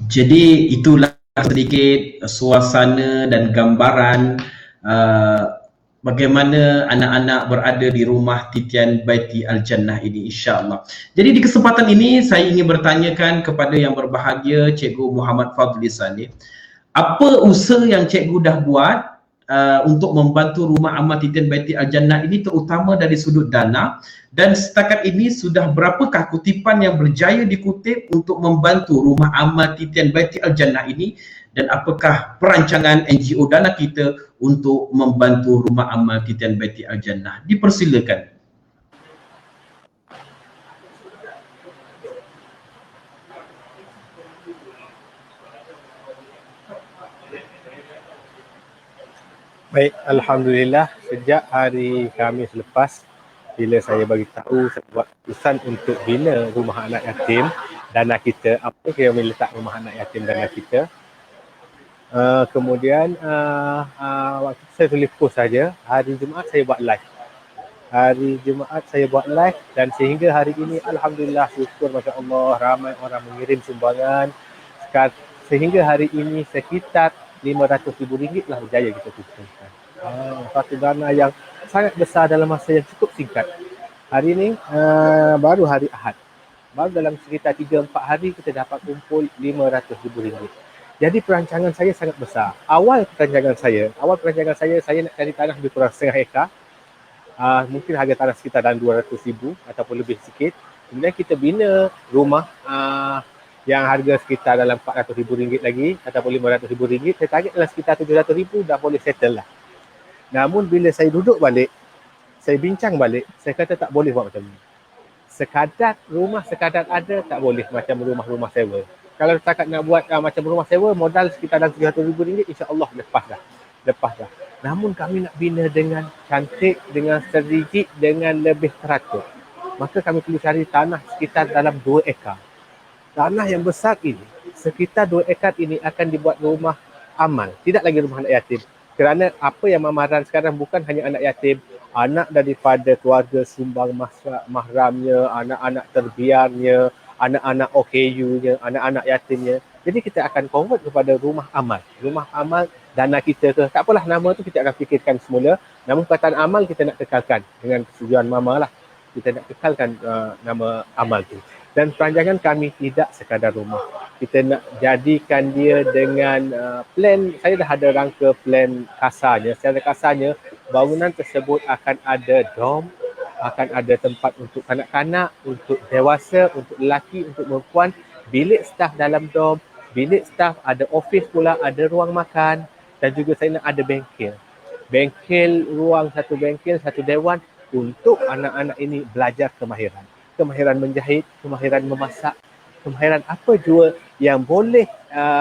Jadi itulah sedikit suasana dan gambaran bagaimana anak-anak berada di rumah Titian Baiti Al-Jannah ini, insya-Allah. Jadi di kesempatan ini saya ingin bertanyakan kepada yang berbahagia Cikgu Muhammad Fadli Saleh, apa usaha yang cikgu dah buat untuk membantu rumah amal Titian Baiti Al-Jannah ini, terutama dari sudut dana, dan setakat ini sudah berapakah kutipan yang berjaya dikutip untuk membantu rumah amal Titian Baiti Al-Jannah ini, dan apakah perancangan NGO dana kita untuk membantu rumah amal Titian Baiti Al-Jannah? Dipersilakan. Baik, alhamdulillah sejak hari Khamis lepas bila saya bagi tahu saya buat keputusan untuk bina rumah anak yatim dana kita, apa yang kami letak rumah anak yatim dana kita. Kemudian waktu itu saya tulis post saja, hari Jumaat saya buat live. Hari Jumaat saya buat live dan sehingga hari ini alhamdulillah, syukur Masya Allah, ramai orang mengirim sumbangan. Sehingga hari ini sekitar RM500,000 lah berjaya kita kumpulkan. Satu dana yang sangat besar dalam masa yang cukup singkat. Hari ini baru hari Ahad. Baru dalam sekitar 3-4 hari kita dapat kumpul RM500,000. Jadi perancangan saya sangat besar. Awal perancangan saya nak cari tanah lebih kurang setengah ekar. Mungkin harga tanah sekitar dalam 200,000 ataupun lebih sikit. Kemudian kita bina rumah yang harga sekitar dalam RM400,000 lagi ataupun RM500,000. Saya target dalam sekitar RM700,000 dah boleh settle lah. Namun bila saya duduk balik, saya bincang balik, saya kata tak boleh buat macam ni. Sekadar ada tak boleh macam rumah-rumah sewa. Kalau setakat nak buat macam rumah sewa, modal sekitar dalam RM700,000, insya-Allah lepas dah. Namun kami nak bina dengan cantik, dengan strategik, dengan lebih teratur. Maka kami perlu cari tanah sekitar dalam 2 ekar. Tanah yang besar ini, sekitar 2 ekar ini akan dibuat rumah amal. Tidak lagi rumah anak yatim. Kerana apa yang mamaran sekarang bukan hanya anak yatim, anak daripada keluarga sumbang mahramnya, anak-anak terbiarnya, anak-anak OKU-nya, anak-anak yatimnya. Jadi kita akan convert kepada rumah amal. Rumah amal dana kita ke. Tak apalah nama tu kita akan fikirkan semula. Namun perkataan amal kita nak kekalkan dengan persetujuan mama lah. Kita nak kekalkan nama amal tu. Dan perancangan kami tidak sekadar rumah. Kita nak jadikan dia dengan plan. Saya dah ada rangka plan kasarnya. Secara kasarnya, bangunan tersebut akan ada dom, akan ada tempat untuk kanak-kanak, untuk dewasa, untuk lelaki, untuk perempuan, bilik staf dalam dom, bilik staf, ada office pula, ada ruang makan dan juga saya nak ada bengkel. Satu bengkel, satu dewan untuk anak-anak ini belajar kemahiran. Kemahiran menjahit, kemahiran memasak, kemahiran apa jua yang boleh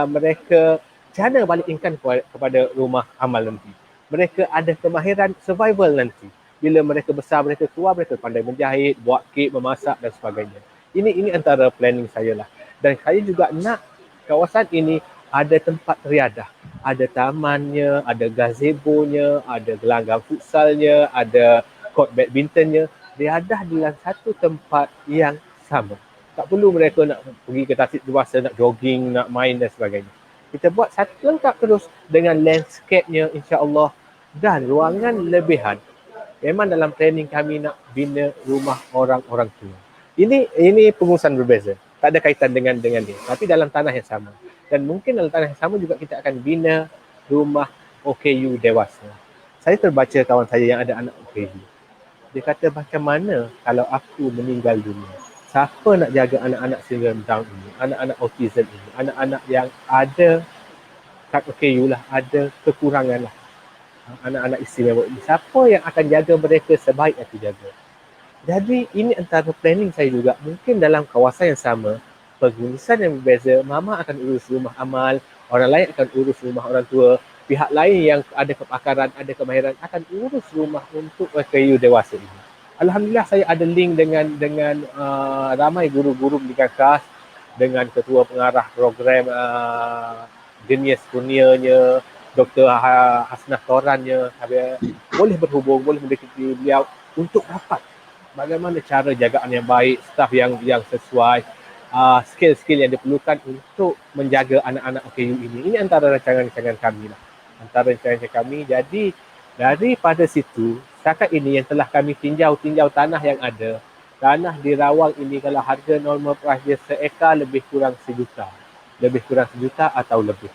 mereka jana balikkan kepada rumah amal nanti. Mereka ada kemahiran survival nanti. Bila mereka besar, mereka keluar, mereka pandai menjahit, buat kek, memasak dan sebagainya. Ini antara planning saya lah. Dan saya juga nak kawasan ini ada tempat riadah. Ada tamannya, ada gazebo-nya, ada gelanggang futsalnya, ada court badmintonnya. Riadah dalam satu tempat yang sama. Tak perlu mereka nak pergi ke tasik dewasa, nak jogging, nak main dan sebagainya. Kita buat satu lengkap terus dengan landscape-nya insya-Allah dan ruangan lebihan. Memang dalam planning kami nak bina rumah orang-orang tua. Ini pengurusan berbeza. Tak ada kaitan dengan dia. Tapi dalam tanah yang sama. Dan mungkin dalam tanah yang sama juga kita akan bina rumah OKU dewasa. Saya terbaca kawan saya yang ada anak OKU. Dia kata macam mana kalau aku meninggal dunia? Siapa nak jaga anak-anak syndrome Down ini? Anak-anak autism ini? Anak-anak yang ada kat OKU lah, ada kekurangan lah. Anak-anak istimewa ini. Siapa yang akan jaga mereka sebaik yang dijaga? Jadi ini antara planning saya juga. Mungkin dalam kawasan yang sama, pengurusan yang berbeza, mama akan urus rumah amal, orang lain akan urus rumah orang tua, pihak lain yang ada kepakaran, ada kemahiran akan urus rumah untuk OKU dewasa ini. Alhamdulillah saya ada link dengan ramai guru-guru pendidikan khas, dengan ketua pengarah program Genius Kurnianya, Dr. Hasnah Torannya, boleh berhubung, boleh mendekati beliau untuk dapat bagaimana cara jagaan yang baik, staf yang sesuai, skill-skill yang diperlukan untuk menjaga anak-anak OKU ini. Ini antara rancangan-rancangan kami lah. Jadi daripada situ, setakat ini yang telah kami tinjau tanah yang ada, tanah di Rawang ini kalau harga normal price dia seekar lebih kurang sejuta atau lebih.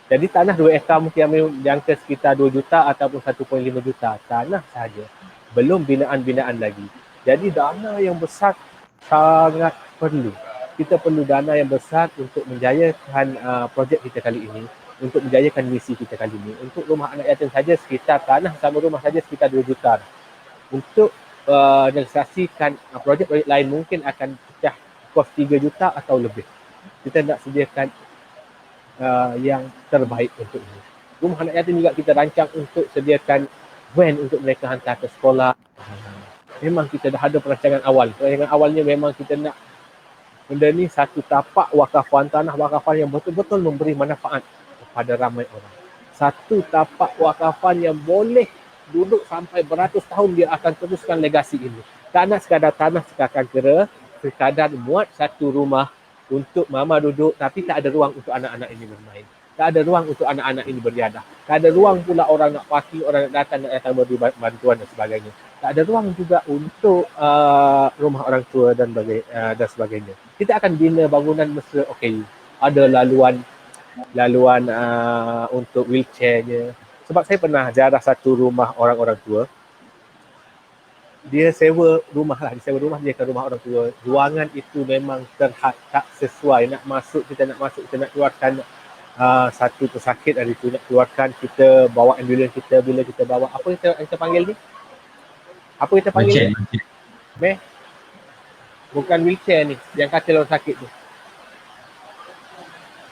Jadi tanah 2 ekar mungkin kami jangka sekitar 2 juta ataupun 1.5 juta. Tanah sahaja. Belum binaan-binaan lagi. Jadi dana yang besar sangat perlu. Kita perlu dana yang besar untuk menjayakan projek kita kali ini. Untuk menjayakan misi kita kali ini. Untuk rumah anak yatim saja sekitar tanah sama rumah saja sekitar 2 juta. Untuk negosiasikan projek-projek lain mungkin akan pecah kos 3 juta atau lebih. Kita nak sediakan yang terbaik untuk ini. Rumah anak yatim juga kita rancang untuk sediakan van untuk mereka hantar ke sekolah. memang kita dah ada perancangan awal. Perancangan awalnya memang kita nak benda ni satu tapak wakafan, tanah wakafan yang betul-betul memberi manfaat kepada ramai orang. Satu tapak wakafan yang boleh duduk sampai beratus tahun, dia akan teruskan legasi ini. Tak nak sekadar tanah sekadar kera, sekadar muat satu rumah untuk mama duduk tapi tak ada ruang untuk anak-anak ini bermain. Tak ada ruang untuk anak-anak ini beriadah. Tak ada ruang pula orang nak parking, orang nak datang beri bantuan dan sebagainya. Tak ada ruang juga untuk rumah orang tua dan sebagainya. Kita akan bina bangunan mesra OKU. Ada laluan untuk wheelchairnya. Sebab saya pernah ziarah satu rumah orang-orang tua. Dia sewa rumah, dia ke rumah orang tua. Ruangan itu memang terhad, tak sesuai. Nak masuk, kita nak keluarkan satu pesakit dari itu, nak keluarkan, kita bawa ambulans kita. Bila kita bawa, apa kita panggil ni? Apa kita panggil ni? Bukan wheelchair ni, yang katil orang sakit tu.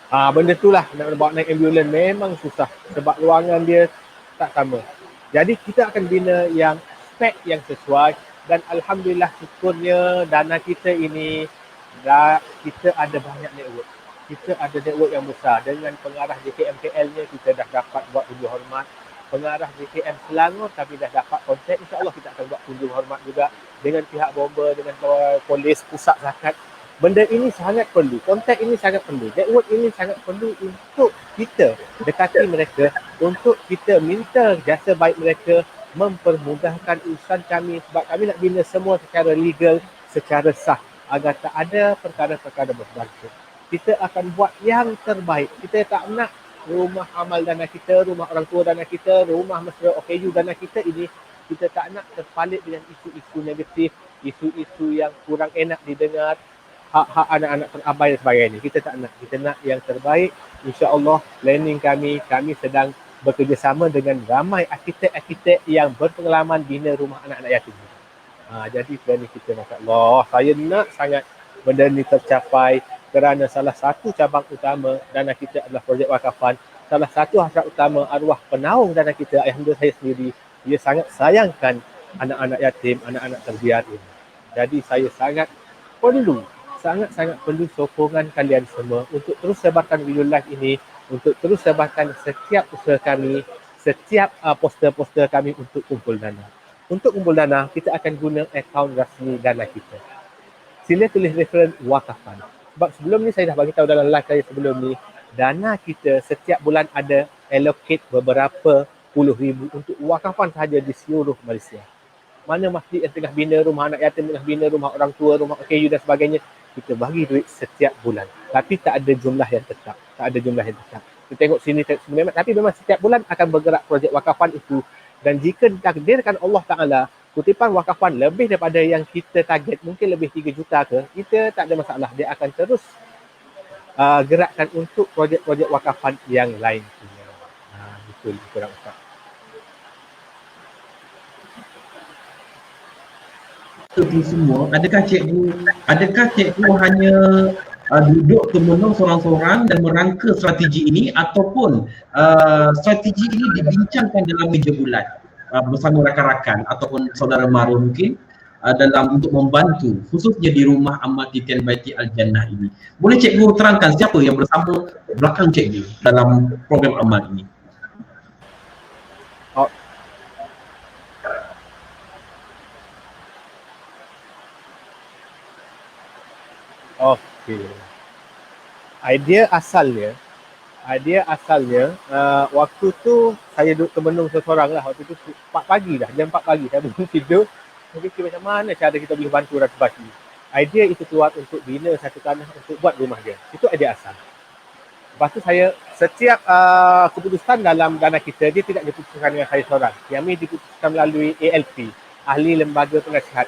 Benda tu lah, nak bawa naik ambulans memang susah sebab ruangan dia tak sama. Jadi kita akan bina yang spek yang sesuai dan alhamdulillah syukurnya dana kita ini kita ada banyak network. Kita ada network yang besar. Dengan pengarah JKMKL-nya kita dah dapat buat unjuk hormat. Pengarah JKM Selangor kami dah dapat kontak. InsyaAllah kita akan buat unjuk hormat juga dengan pihak bomba, dengan polis pusat zakat. Benda ini sangat perlu. Kontak ini sangat perlu. Network ini sangat perlu untuk kita dekati mereka, untuk kita minta jasa baik mereka, mempermudahkan urusan kami sebab kami nak bina semua secara legal, secara sah agar tak ada perkara-perkara berbangkit. Kita akan buat yang terbaik. Kita tak nak rumah amal dana kita, rumah orang tua dana kita, rumah mesra OKU dana kita ini, kita tak nak terpalit dengan isu-isu negatif, isu-isu yang kurang enak didengar, hak-hak anak-anak terabai dan sebagainya. Kita tak nak. Kita nak yang terbaik. InsyaAllah planning kami sedang bekerjasama dengan ramai arkitek-arkitek yang berpengalaman bina rumah anak-anak yatim. Jadi planning kita, masya-Allah, saya nak sangat benda ni tercapai kerana salah satu cabang utama dana kita adalah projek wakafan. Salah satu hasrat utama arwah penaung dana kita, ayahanda saya sendiri, dia sangat sayangkan anak-anak yatim, anak-anak terbiar ini. Jadi saya sangat perlu sokongan kalian semua untuk terus sebarkan video live ini, untuk terus sebarkan setiap usaha kami, setiap poster-poster kami untuk kumpul dana. Untuk kumpul dana, kita akan guna akaun rasmi dana kita. Sila tulis referen wakafan. Sebab sebelum ni saya dah bagi tahu dalam live saya sebelum ni, dana kita setiap bulan ada allocate beberapa puluh ribu untuk wakafan sahaja di seluruh Malaysia. Mana masjid yang tengah bina rumah anak yatim, tengah bina rumah orang tua, rumah OKU dan sebagainya, kita bagi duit setiap bulan. Tapi tak ada jumlah yang tetap. Kita tengok sini, tapi memang setiap bulan akan bergerak projek wakafan itu. Dan jika ditakdirkan Allah Ta'ala, kutipan wakafan lebih daripada yang kita target, mungkin lebih 3 juta ke, kita tak ada masalah. Dia akan terus gerakkan untuk projek-projek wakafan yang lain. Betul, kurang Ustaz. Itu semua, adakah cikgu hanya duduk termenung seorang-seorang dan merangka strategi ini, ataupun strategi ini dibincangkan dalam meja bulat bersama rakan-rakan ataupun saudara mara mungkin dalam untuk membantu khususnya di rumah amal Titian Baiti Al-Jannah ini. Boleh cikgu terangkan siapa yang bersama belakang cikgu dalam program amal ini? Okey. Idea asalnya waktu tu saya duduk termenung seorang lah. Waktu tu 4 pagi dah, jam 4 pagi saya belum tidur. Fikir macam mana cara kita boleh bantu orang terbasmi. Idea itu keluar untuk bina satu tanah untuk buat rumah dia. Itu idea asal. Lepas tu saya setiap keputusan dalam dana kita, dia tidak diputuskan dengan saya seorang. Kami diputuskan melalui ALP, Ahli Lembaga Penasihat.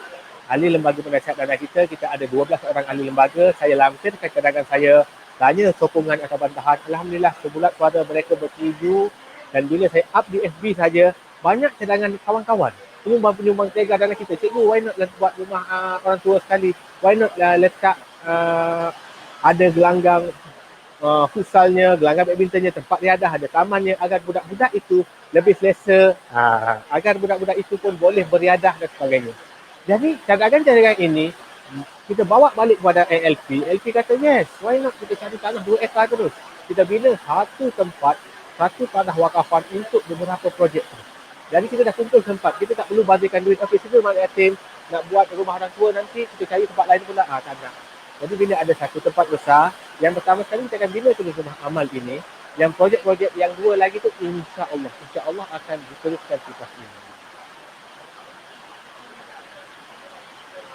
Ahli lembaga penasihat dana kita ada 12 orang ahli lembaga. Saya lampirkan cadangan saya, tanya sokongan atau bantahan. Alhamdulillah sebulat suara mereka bersetuju, dan bila saya up di FB saja, banyak cadangan kawan-kawan, penyumbang-penyumbang tega dana kita. Cikgu, why not buat rumah orang tua sekali? Why not letak ada gelanggang futsalnya, gelanggang badmintonnya, tempat riadah, ada tamannya, agar budak-budak itu lebih selesa, agar budak-budak itu pun boleh beriadah dan sebagainya. Jadi cadangkan ini kita bawa balik kepada ALP. ALP kata yes, why not kita cari tanah 2 ekar terus. Kita bina satu tempat, satu tanah wakafan untuk beberapa projek. Jadi kita dah kumpul tempat, kita tak perlu bazirkan duit. Okey, sini mak yatim nak buat rumah orang tua, nanti kita cari tempat lain pula. Tak nak. Jadi bila ada satu tempat besar, yang pertama sekali kita akan bina terus rumah amal ini. Yang projek-projek yang 2 lagi tu insya-Allah akan diteruskan selepas ini.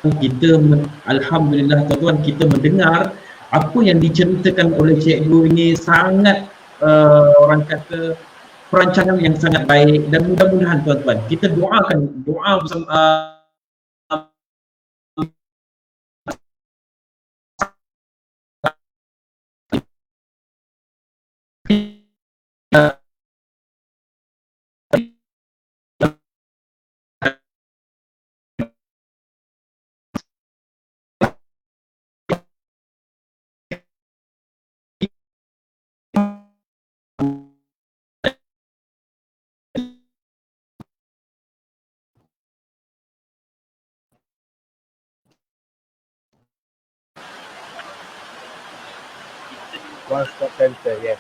Kita alhamdulillah tuan-tuan, kita mendengar apa yang diceritakan oleh cikgu ini sangat orang kata perancangan yang sangat baik, dan mudah-mudahan tuan-tuan kita doakan doa bersama One stop center, yes.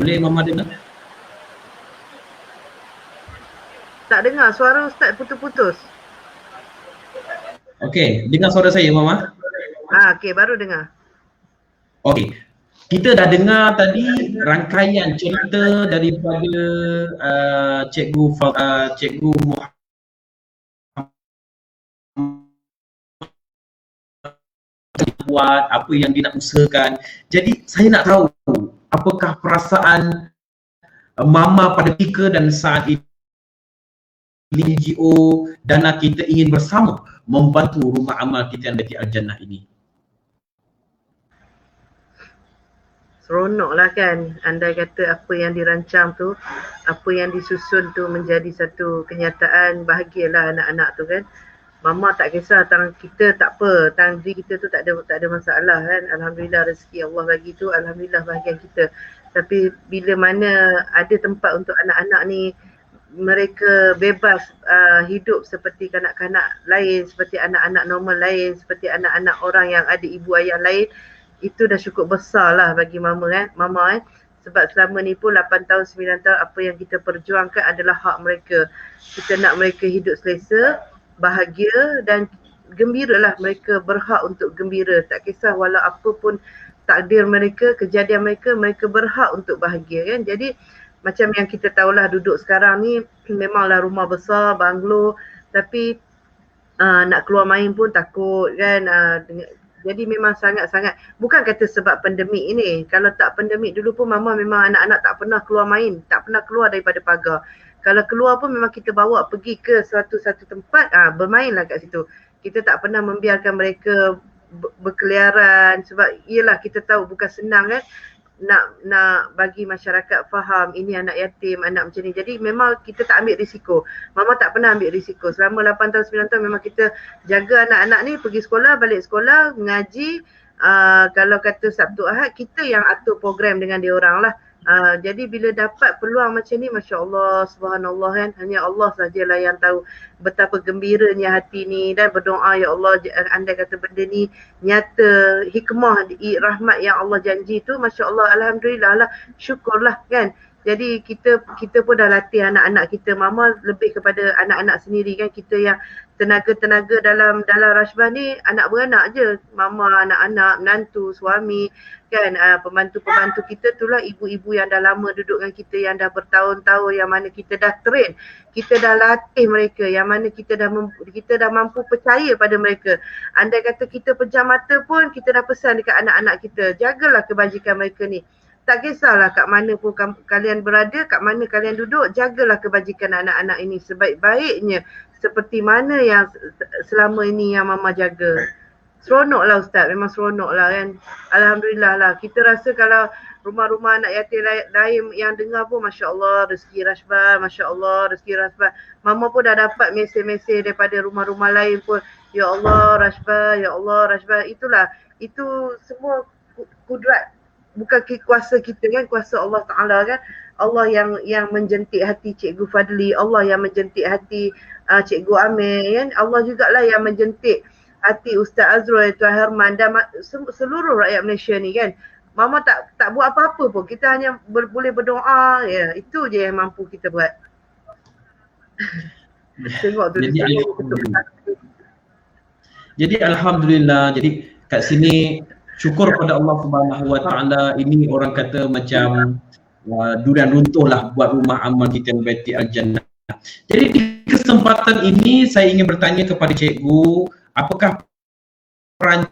boleh Mama dengar? Tak dengar, suara Ustaz putus-putus. Okey, dengar suara saya Mama? Okey, baru dengar. Okey. Kita dah dengar tadi rangkaian cerita daripada Cikgu Muhammad buat, apa yang dia nak usahakan. Jadi saya nak tahu apakah perasaan Mama pada ketika dan saat ini NGO Dana Kita Ingin Bersama membantu rumah amal kita yang di Al-Jannah ini. Seronok lah kan, andai kata apa yang dirancang tu, apa yang disusun tu menjadi satu kenyataan, bahagialah anak-anak tu kan. Mama tak kisah, tangan kita tak apa, tangan diri kita tu tak ada masalah kan. Alhamdulillah rezeki Allah bagi tu, alhamdulillah bahagian kita. Tapi bila mana ada tempat untuk anak-anak ni, mereka bebas hidup seperti kanak-kanak lain, seperti anak-anak normal lain, seperti anak-anak orang yang ada ibu ayah lain, itu dah cukup besar lah bagi mama kan. Sebab selama ni pun 8 tahun, 9 tahun apa yang kita perjuangkan adalah hak mereka. Kita nak mereka hidup selesa, bahagia dan gembira lah. Mereka berhak untuk gembira. Tak kisah walau apa pun takdir mereka, kejadian mereka, mereka berhak untuk bahagia kan. Jadi macam yang kita tahulah duduk sekarang ni memanglah rumah besar, banglo, tapi nak keluar main pun takut kan. Jadi memang sangat-sangat, bukan kata sebab pandemik ini. Kalau tak pandemik dulu pun mama memang anak-anak tak pernah keluar main, tak pernah keluar daripada pagar. Kalau keluar pun memang kita bawa pergi ke satu tempat, bermainlah kat situ. Kita tak pernah membiarkan mereka berkeliaran, sebab iyalah kita tahu bukan senang kan nak bagi masyarakat faham ini anak yatim, anak macam ni. Jadi memang kita tak ambil risiko. Mama tak pernah ambil risiko. Selama 8 tahun, 9 tahun memang kita jaga anak-anak ni pergi sekolah, balik sekolah, mengaji. Kalau kata Sabtu Ahad, kita yang atur program dengan dia orang lah. Jadi bila dapat peluang macam ni, Masya Allah, Subhanallah kan, hanya Allah sajalah yang tahu betapa gembiranya hati ni, dan berdoa, ya Allah, andai kata benda ni nyata, hikmah, rahmat yang Allah janji tu, Masya Allah, Alhamdulillah lah, syukurlah kan. Jadi kita pun dah latih anak-anak kita. Mama lebih kepada anak-anak sendiri kan. Kita yang tenaga-tenaga dalam Rashbah ni anak beranak je. Mama, anak-anak, menantu, suami kan. Pembantu-pembantu kita tu lah ibu-ibu yang dah lama duduk dengan kita, yang dah bertahun-tahun, yang mana kita dah train, kita dah latih mereka, yang mana kita dah mampu percaya pada mereka. Andai kata kita pejam mata pun, kita dah pesan dekat anak-anak kita, jagalah kebajikan mereka ni. Tak kisahlah kat mana pun kalian berada, kat mana kalian duduk, jagalah kebajikan anak-anak ini sebaik-baiknya, seperti mana yang selama ini yang mama jaga. Seronok lah Ustaz, memang seronok lah kan. Alhamdulillah lah, kita rasa kalau rumah-rumah anak yatim lain yang dengar pun, Masya Allah, rezeki Rashbah, Masya Allah, rezeki Rashbah. Mama pun dah dapat mesej-mesej daripada rumah-rumah lain pun, Ya Allah Rashbah, Ya Allah Rashbah. Itulah, itu semua kudrat, bukan kuasa kita kan, kuasa Allah Ta'ala kan. Allah yang menjentik hati Cikgu Fadli, Allah yang menjentik hati Cikgu Amir, kan? Allah jugalah yang menjentik hati Ustaz Azrul, Tuan Herman dan seluruh rakyat Malaysia ni, kan. Mama tak buat apa-apa pun, kita hanya boleh berdoa, ya. Itu je yang mampu kita buat. Tengok tu jadi alhamdulillah, jadi kat sini syukur pada Allah Subhanahu Wa Taala. Ini orang kata macam durian runtuh lah buat rumah amal kita Baiti Al-Jannah. Jadi di kesempatan ini saya ingin bertanya kepada cikgu, apakah peran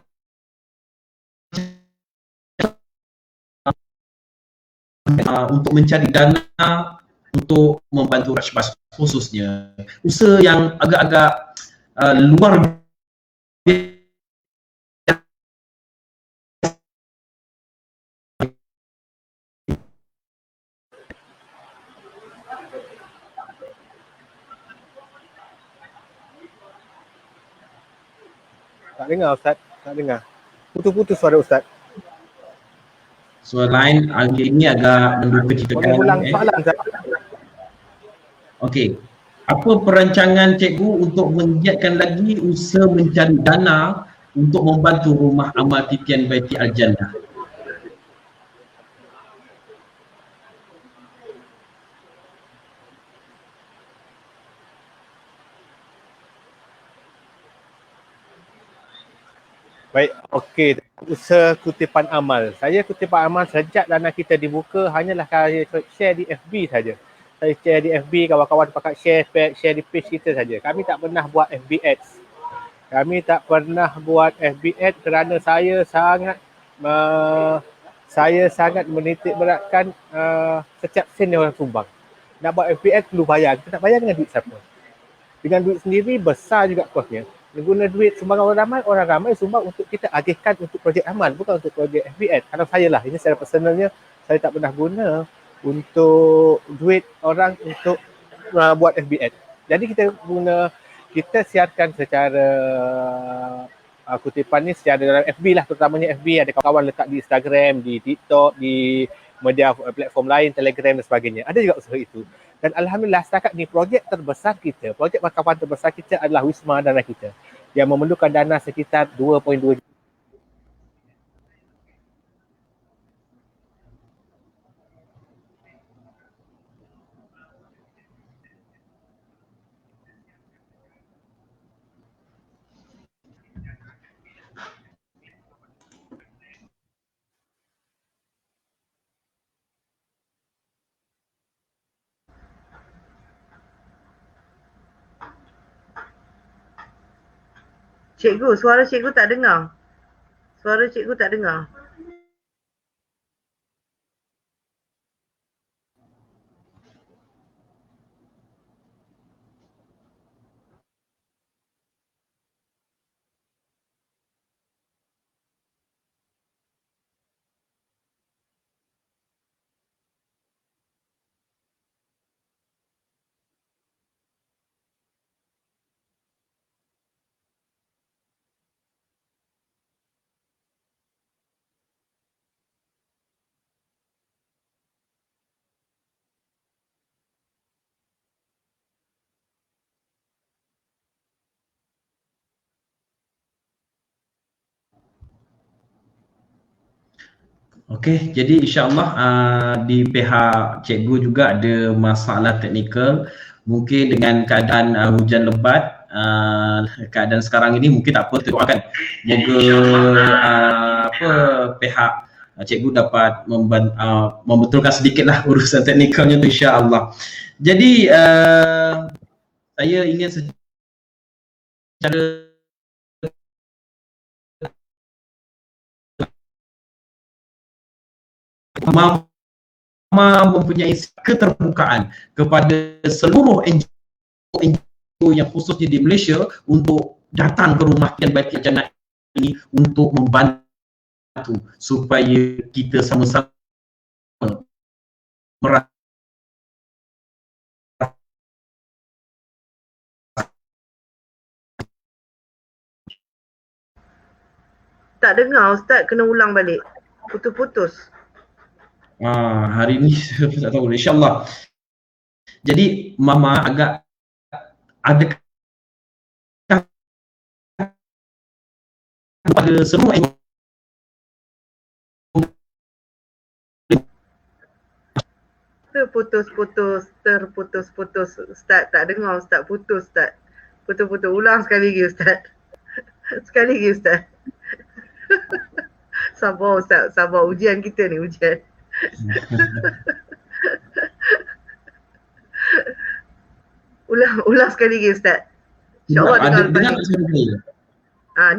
untuk mencari dana untuk membantu Rashbas, khususnya usaha yang agak-agak luar biasa. Tak dengar Ustaz, tak dengar. Putus-putus suara Ustaz. Soalan lain hari ini agak menduka cita. Boleh ulang soalan Ustaz? Okey. Apa perancangan cikgu untuk menggiatkan lagi usaha mencari dana untuk membantu rumah amal titian Baiti Al-Jannah? Baik, okey. Usaha kutipan amal. Saya kutipan amal sejak dana kita dibuka hanyalah saya share di FB saja. Saya share di FB, kawan-kawan pakat share di page kita saja. Kami tak pernah buat FB ads. Kami tak pernah buat FB ads kerana saya sangat menitik beratkan setiap sen yang orang sumbang. Nak buat FB ads perlu bayar. Kita nak bayar dengan duit siapa? Dengan duit sendiri besar juga kosnya. Guna duit sumbangan orang ramai sumbang untuk kita agihkan untuk projek amal, bukan untuk projek FBN. Kalau saya lah, ini secara personalnya, saya tak pernah guna untuk duit orang untuk buat FBN. Jadi kita siarkan secara kutipan ni secara dalam FB lah, terutamanya FB. Ada kawan-kawan letak di Instagram, di TikTok, di media platform lain, Telegram dan sebagainya. Ada juga usaha itu. Dan alhamdulillah setakat ni projek terbesar kita, projek markapan terbesar kita adalah Wisma Dana kita yang memerlukan dana sekitar 2.2 juta. Cikgu, suara cikgu tak dengar. Suara cikgu tak dengar. Okey, jadi insya-Allah di pihak cikgu juga ada masalah teknikal. Mungkin dengan keadaan hujan lebat, keadaan sekarang ini mungkin tak apa, kita doakan moga pihak cikgu dapat membetulkan sedikitlah urusan teknikalnya tu insya-Allah. Jadi saya ingin secara Mama mempunyai keterbukaan kepada seluruh NGO yang khususnya di Malaysia untuk datang ke rumah Titian Baiti Al-Jannah ini untuk membantu supaya kita sama-sama merasa Tak dengar Ustaz, kena ulang balik. Putus-putus. Hari ni saya tak tahu, insyaAllah. Jadi Mama agak ada pada semua terputus. Ustaz tak dengar, Ustaz putus Ustaz. Putus. Ulang sekali lagi Ustaz. Sekali lagi Ustaz. Sabar Ustaz, sabar, ujian kita ni, ujian. Ulang sekali lagi Ustaz. InsyaAllah dengar lepas ni.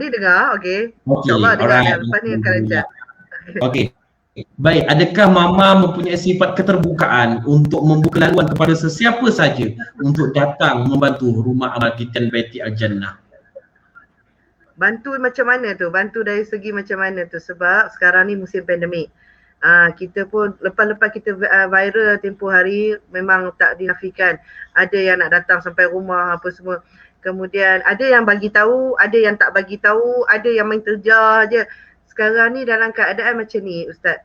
Ni dengar, okey. InsyaAllah dengar lepas ni akan lancar. Okey. Baik, adakah Mama mempunyai sifat keterbukaan untuk membuka laluan kepada sesiapa saja untuk datang membantu Rumah Amal Kitchen Baiti Al-Jannah? Bantu macam mana tu? Bantu dari segi macam mana tu? Sebab sekarang ni musim pandemik. Kita pun lepas kita viral tempoh hari, memang tak dinafikan ada yang nak datang sampai rumah apa semua. Kemudian ada yang bagi tahu, ada yang tak bagi tahu, ada yang main terjar je. Sekarang ni dalam keadaan macam ni Ustaz,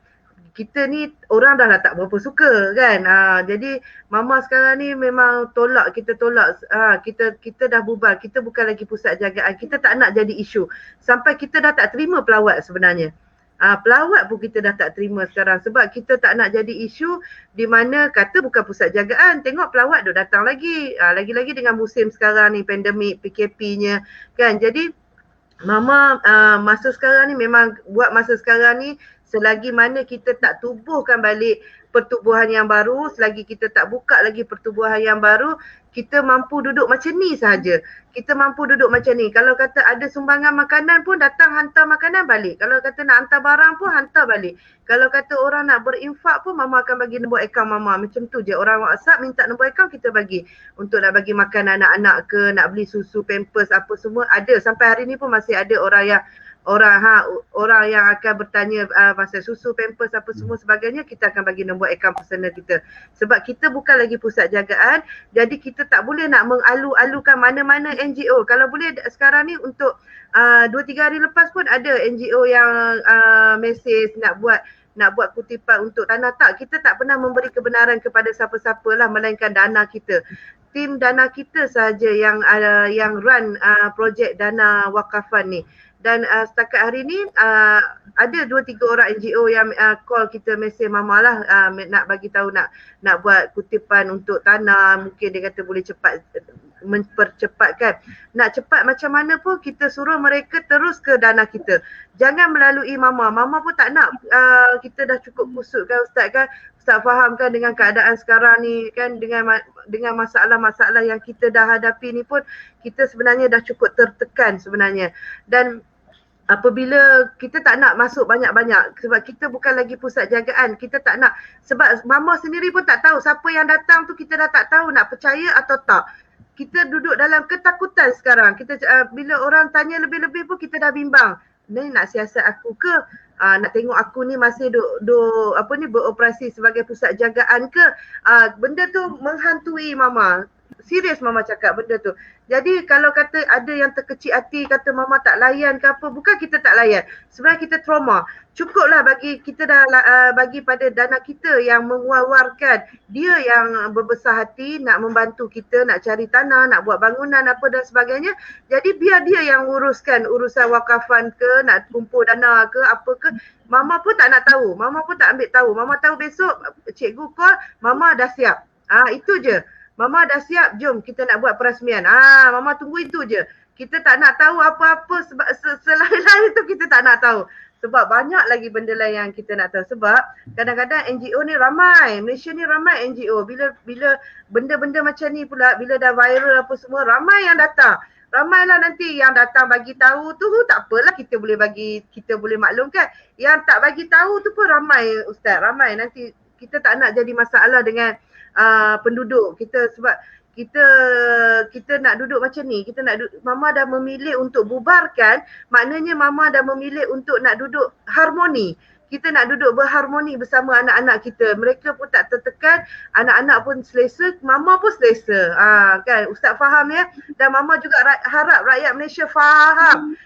kita ni orang dah lah tak berapa suka kan. Jadi Mama sekarang ni memang kita tolak. Kita dah bubar, kita bukan lagi pusat jagaan, kita tak nak jadi isu. Sampai kita dah tak terima pelawat sebenarnya. Pelawat pun kita dah tak terima sekarang sebab kita tak nak jadi isu di mana kata bukan pusat jagaan, tengok pelawat dah datang lagi. Lagi-lagi dengan musim sekarang ni, pandemik, PKP-nya kan. Jadi Mama masa sekarang ni memang buat masa sekarang ni, selagi mana kita tak tubuhkan balik pertubuhan yang baru, selagi kita tak buka lagi pertubuhan yang baru, kita mampu duduk macam ni sahaja. Kita mampu duduk macam ni. Kalau kata ada sumbangan makanan pun datang hantar makanan balik. Kalau kata nak hantar barang pun hantar balik. Kalau kata orang nak berinfak pun Mama akan bagi nombor akaun Mama. Macam tu je. Orang WhatsApp minta nombor akaun, kita bagi. Untuk nak bagi makan anak-anak ke, nak beli susu, pampers apa semua ada. Sampai hari ni pun masih ada orang yang akan bertanya pasal susu, pampers apa semua sebagainya, kita akan bagi nombor akaun personal kita. Sebab kita bukan lagi pusat jagaan, jadi kita tak boleh nak mengalu-alukan mana-mana NGO. Kalau boleh sekarang ni untuk 2-3 hari lepas pun ada NGO yang mesej nak buat kutipan untuk tanah. Tak, kita tak pernah memberi kebenaran kepada siapa-siapa lah, melainkan dana kita. Tim dana kita sahaja yang run projek dana wakafan ni. Dan setakat hari ni ada 2-3 orang NGO yang call kita, mesej Mama lah, nak bagi tahu nak buat kutipan untuk tanah. Mungkin dia kata boleh cepat mempercepatkan. Nak cepat macam mana pun kita suruh mereka terus ke dana kita. Jangan melalui Mama. Mama pun tak nak, kita dah cukup kusut kan Ustaz kan. Ustaz faham kan dengan keadaan sekarang ni kan, dengan masalah-masalah yang kita dah hadapi ni pun kita sebenarnya dah cukup tertekan sebenarnya. Dan apabila kita tak nak masuk banyak-banyak sebab kita bukan lagi pusat jagaan, kita tak nak, sebab Mama sendiri pun tak tahu siapa yang datang tu, kita dah tak tahu nak percaya atau tak. Kita duduk dalam ketakutan sekarang. Kita bila orang tanya lebih-lebih pun kita dah bimbang. Ni nak siasat aku ke? Nak tengok aku ni masih beroperasi sebagai pusat jagaan ke? Benda tu menghantui Mama. Serius Mama cakap benda tu. Jadi kalau kata ada yang terkecil hati kata Mama tak layan ke apa, bukan kita tak layan. Sebenarnya kita trauma. Cukuplah bagi kita dah bagi pada dana kita yang mengeluarkan. Dia yang berbesar hati nak membantu kita, nak cari tanah, nak buat bangunan apa dan sebagainya. Jadi biar dia yang uruskan urusan wakafan ke, nak kumpul dana ke apa ke. Mama pun tak nak tahu. Mama pun tak ambil tahu. Mama tahu besok cikgu call, Mama dah siap. Itu je. Mama dah siap, jom kita nak buat perasmian. Mama tunggu itu je. Kita tak nak tahu apa-apa sebab selain itu kita tak nak tahu. Sebab banyak lagi benda lain yang kita nak tahu. Sebab kadang-kadang NGO ni ramai. Malaysia ni ramai NGO. Bila benda-benda macam ni pula, bila dah viral apa semua, ramai yang datang. Ramailah nanti yang datang bagi tahu tu, tak apalah kita boleh maklumkan. Yang tak bagi tahu tu pun ramai Ustaz, ramai. Nanti kita tak nak jadi masalah dengan penduduk kita sebab kita nak duduk macam ni. Mama dah memilih untuk bubarkan, maknanya Mama dah memilih untuk nak duduk harmoni. Kita nak duduk berharmoni bersama anak-anak kita. Mereka pun tak tertekan, anak-anak pun selesa, Mama pun selesa. Kan Ustaz faham ya. Dan Mama juga harap rakyat Malaysia faham.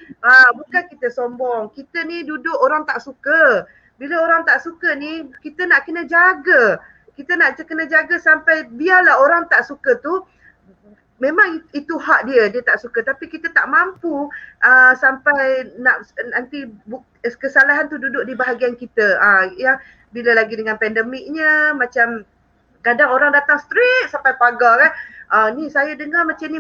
Bukan kita sombong. Kita ni duduk orang tak suka. Bila orang tak suka ni, kita nak kena jaga. Kita nak kena jaga sampai biarlah orang tak suka tu, memang itu hak dia, dia tak suka. Tapi kita tak mampu sampai nak nanti kesalahan tu duduk di bahagian kita. Yang bila lagi dengan pandemiknya, macam kadang orang datang straight sampai pagar kan. Ni saya dengar macam ni.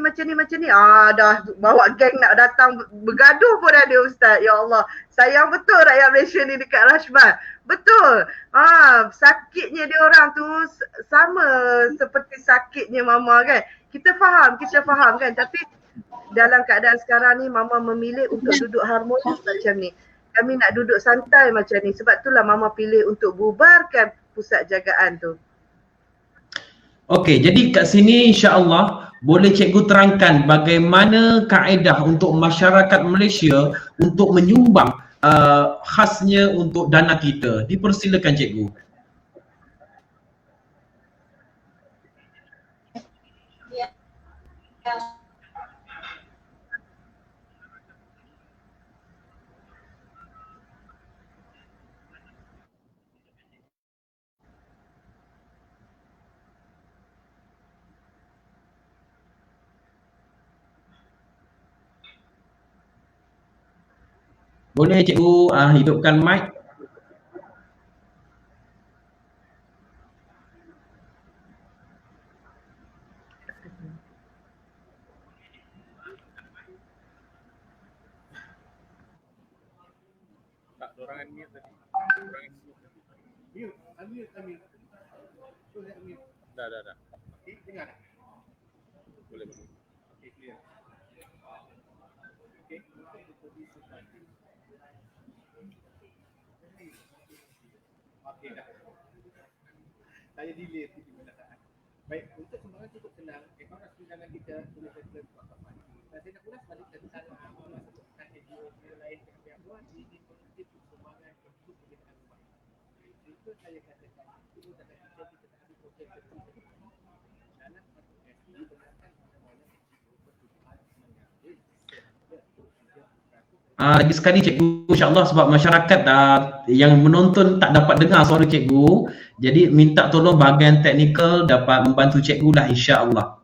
Dah bawa geng nak datang bergaduh pun ada Ustaz. Ya Allah, sayang betul rakyat Malaysia ni dekat Rashman. Betul. Sakitnya dia orang tu sama seperti sakitnya Mama kan. Kita faham kan. Tapi dalam keadaan sekarang ni Mama memilih untuk duduk harmonis macam ni. Kami nak duduk santai macam ni. Sebab itulah Mama pilih untuk bubarkan pusat jagaan tu. Okey, jadi kat sini insya-Allah boleh cikgu terangkan bagaimana kaedah untuk masyarakat Malaysia untuk menyumbang khasnya untuk dana kita. Dipersilakan cikgu. Boleh cikgu hidupkan mic? Tak, dorang unmute tadi. Unmute. Dah. Okey, dengar tak? Boleh. Okey, clear. Okey. Okey dah. Saya delay sedikit pendataan. Baik, untuk sumbangan cukup senang. Akaun pinjaman kita boleh terus WhatsApp. Saya nak ulas balik tentang sebutkan NGO lain yang buat ini produktif sumbangan untuk perbinaan rumah. Itu saya katakan, itu data kita tak ada proses tertentu. Dalam satu SI berdasarkan mana-mana pertujuan mengambil Lagi sekali cikgu, insya-Allah sebab masyarakat yang menonton tak dapat dengar suara cikgu, jadi minta tolong bahagian teknikal dapat membantu cikgu lah insya-Allah.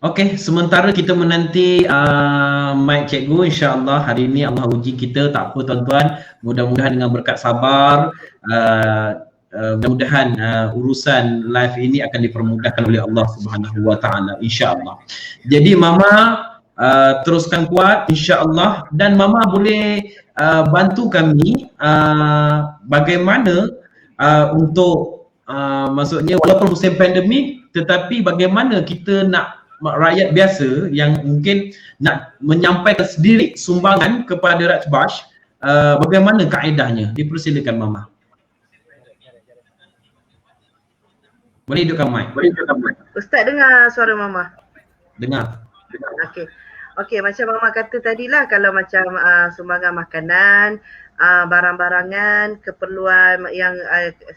Okey, sementara kita menanti mic cikgu, insya-Allah hari ini Allah uji kita, tak apa tuan-tuan, mudah-mudahan dengan berkat sabar mudah-mudahan urusan live ini akan dipermudahkan oleh Allah Subhanahu wa taala insya-Allah. Jadi Mama teruskan kuat insya-Allah, dan Mama boleh bantu kami bagaimana untuk maksudnya walaupun musim pandemik tetapi bagaimana kita nak rakyat biasa yang mungkin nak menyampaikan sendiri sumbangan kepada Rajbash, bagaimana kaedahnya? Dipersilakan Mama. Boleh hidupkan mic. Ustaz dengar suara Mama? Dengar. Okey, macam Mama kata tadilah, kalau macam sumbangan makanan, barang-barangan, keperluan yang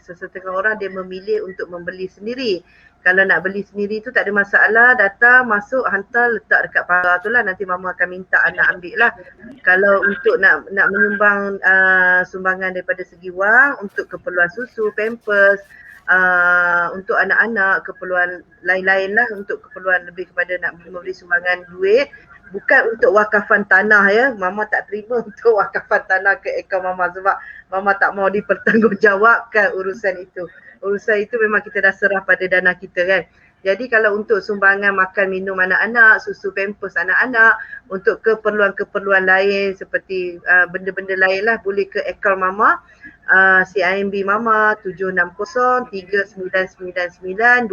sesetengah orang dia memilih untuk membeli sendiri. Kalau nak beli sendiri tu tak ada masalah, datang, masuk, hantar, letak dekat pagar tu lah, nanti Mama akan minta anak ambil lah. Kalau untuk nak menyumbang sumbangan daripada segi wang, untuk keperluan susu, pampers, untuk anak-anak, keperluan lain-lain lah, untuk keperluan lebih kepada nak memberi sumbangan duit, bukan untuk wakafan tanah ya. Mama tak terima untuk wakafan tanah ke akaun Mama sebab Mama tak mau dipertanggungjawabkan urusan itu. Urusan itu memang kita dah serah pada dana kita kan. Jadi kalau untuk sumbangan makan minum anak-anak, susu pampers anak-anak, untuk keperluan-keperluan lain seperti benda-benda lain lah, boleh ke akaun Mama, CIMB Mama 760-3999-205,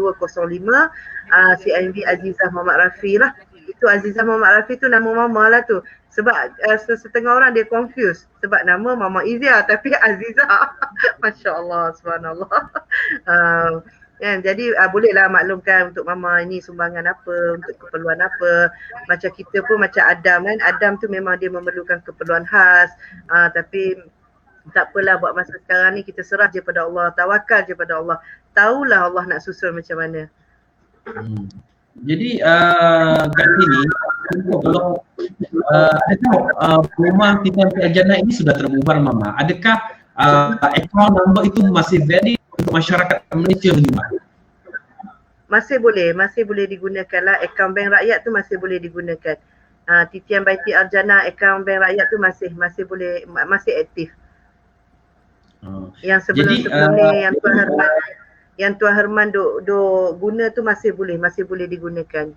CIMB Azizah Muhammad Rafi lah. Itu Azizah Muhammad Rafi tu nama Mama lah tu. Sebab setengah orang dia confuse sebab nama Mama Izia tapi Azizah. Masya Allah, subhanallah. Kan? Jadi bolehlah maklumkan untuk mama ini sumbangan apa, untuk keperluan apa. Macam kita pun macam Adam kan. Adam tu memang dia memerlukan keperluan khas. Tapi tak apalah buat masa sekarang ni kita serah je pada Allah. Tawakal je pada Allah. Tahulah Allah nak susun macam mana. Jadi kat sini kalau adakah rumah Titian Al-Jannah ini sudah terbubar Mama? Adakah account number itu masih valid untuk masyarakat Malaysia menyumbang? Masih boleh digunakan lah. Akaun bank rakyat tu masih boleh digunakan. Titian Baiti Al-Jannah, akaun bank rakyat tu masih boleh, masih aktif. Yang sebelum ni yang Tuan Herman duk guna tu masih boleh digunakan.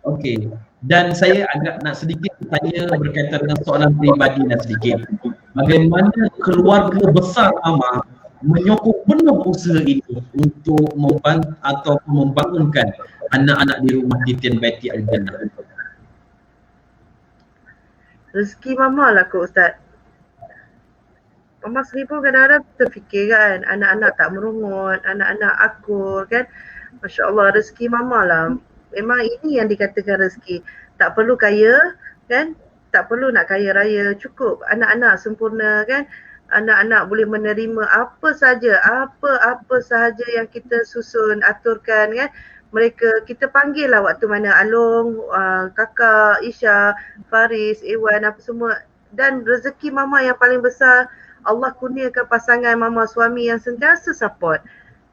Okey. Dan saya agak nak sedikit tanya berkaitan dengan soalan peribadi dan sedikit. Bagaimana keluarga besar Mama menyokong penuh usaha ini untuk membantu atau membangunkan anak-anak di rumah Titian Baiti Al-Jannah? Rezeki Mama lah kot Ustaz. Mama sendiri pun kadang-kadang terfikir kan, anak-anak tak merungut, anak-anak akur kan. Masya Allah, rezeki Mama lah. Memang ini yang dikatakan rezeki. Tak perlu kaya kan, tak perlu nak kaya raya, cukup anak-anak sempurna kan. Anak-anak boleh menerima apa saja yang kita susun, aturkan kan. Mereka, kita panggil lah waktu mana Along, Kakak, Isha, Faris, Iwan, apa semua. Dan rezeki Mama yang paling besar, Allah kurniakan pasangan Mama suami yang sentiasa support.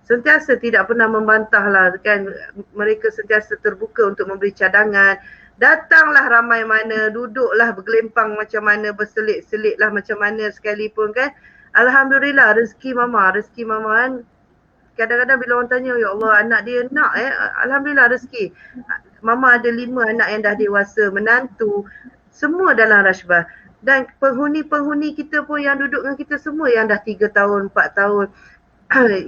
Sentiasa tidak pernah membantah lah kan. Mereka sentiasa terbuka untuk memberi cadangan. Datanglah ramai mana, duduklah bergelempang macam mana, berselit-selit lah macam mana sekalipun kan. Alhamdulillah rezeki Mama kan. Kadang-kadang bila orang tanya, ya Allah anak dia nak Alhamdulillah rezeki. Mama ada 5 anak yang dah dewasa, menantu, semua dalam Rashbah. Dan penghuni-penghuni kita pun yang duduk dengan kita semua yang dah 3 tahun, 4 tahun.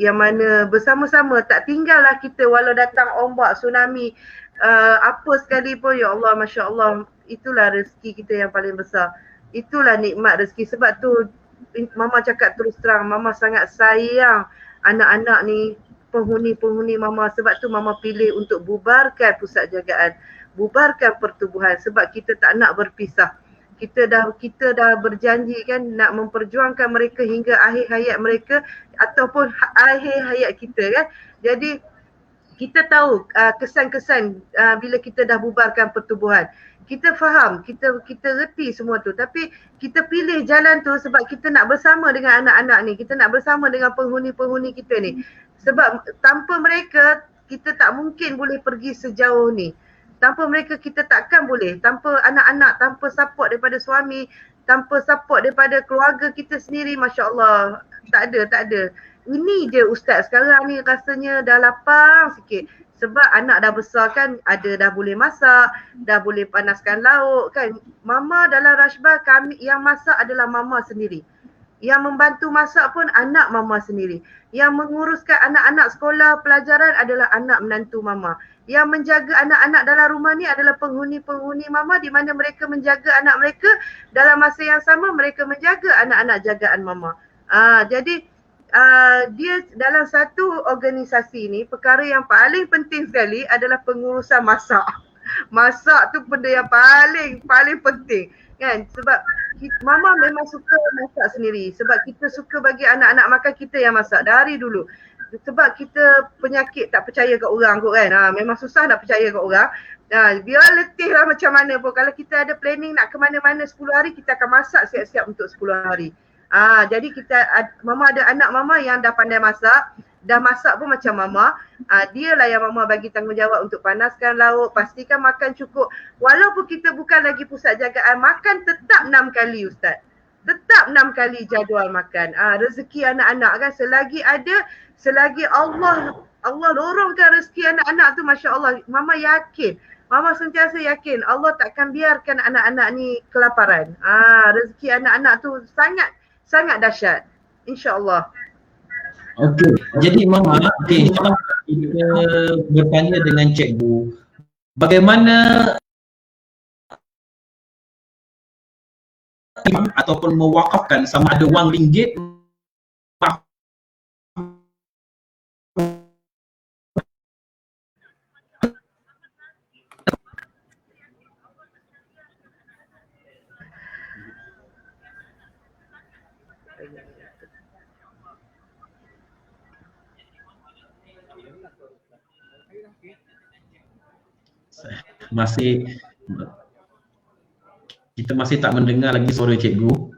Yang mana bersama-sama, tak tinggallah kita walau datang ombak, tsunami, apa sekalipun. Ya Allah, Masya Allah, itulah rezeki kita yang paling besar. Itulah nikmat rezeki. Sebab tu Mama cakap terus terang, Mama sangat sayang anak-anak ni, penghuni-penghuni Mama. Sebab tu Mama pilih untuk bubarkan pusat jagaan, bubarkan pertubuhan. Sebab kita tak nak berpisah. Kita dah berjanji kan nak memperjuangkan mereka hingga akhir hayat mereka ataupun akhir hayat kita kan. Jadi kita tahu kesan-kesan bila kita dah bubarkan pertubuhan. Kita faham, kita reti semua tu, tapi kita pilih jalan tu sebab kita nak bersama dengan anak-anak ni, kita nak bersama dengan penghuni-penghuni kita ni. Sebab tanpa mereka kita tak mungkin boleh pergi sejauh ni. Tanpa mereka kita takkan boleh, tanpa anak-anak, tanpa support daripada suami, tanpa support daripada keluarga kita sendiri, Masya Allah, tak ada. Ini je Ustaz sekarang ni rasanya dah lapang sikit. Sebab anak dah besar kan, ada dah boleh masak, dah boleh panaskan lauk kan. Mama dalam Rashbah kami yang masak adalah Mama sendiri. Yang membantu masak pun anak Mama sendiri. Yang menguruskan anak-anak sekolah pelajaran adalah anak menantu Mama. Yang menjaga anak-anak dalam rumah ni adalah penghuni-penghuni Mama, di mana mereka menjaga anak mereka, dalam masa yang sama mereka menjaga anak-anak jagaan Mama. Jadi dia dalam satu organisasi ni, perkara yang paling penting sekali adalah pengurusan masak. Masak tu benda yang paling penting kan. Sebab Mama memang suka masak sendiri. Sebab kita suka bagi anak-anak makan, kita yang masak dari dulu. Sebab kita penyakit tak percaya kat orang kot kan. Memang susah nak percaya kat orang. Biar letih lah macam mana pun. Kalau kita ada planning nak ke mana-mana 10 hari, kita akan masak siap-siap untuk 10 hari. Jadi Mama ada anak Mama yang dah pandai masak. Dah masak pun macam Mama. Dia lah yang Mama bagi tanggungjawab untuk panaskan lauk, pastikan makan cukup. Walaupun kita bukan lagi pusat jagaan, makan tetap 6 kali Ustaz. Tetap 6 kali jadual makan. Rezeki anak-anak kan, selagi ada, selagi Allah lorongkan rezeki anak-anak tu, Masya Allah, Mama yakin, Mama sentiasa yakin Allah takkan biarkan anak-anak ni kelaparan. Rezeki anak-anak tu sangat dahsyat, insya-Allah. Okey, jadi Mama, insya-Allah kita bertanya dengan Cikgu, bagaimana ataupun mewakafkan sama ada wang ringgit Masih kita masih tak mendengar lagi suara cikgu.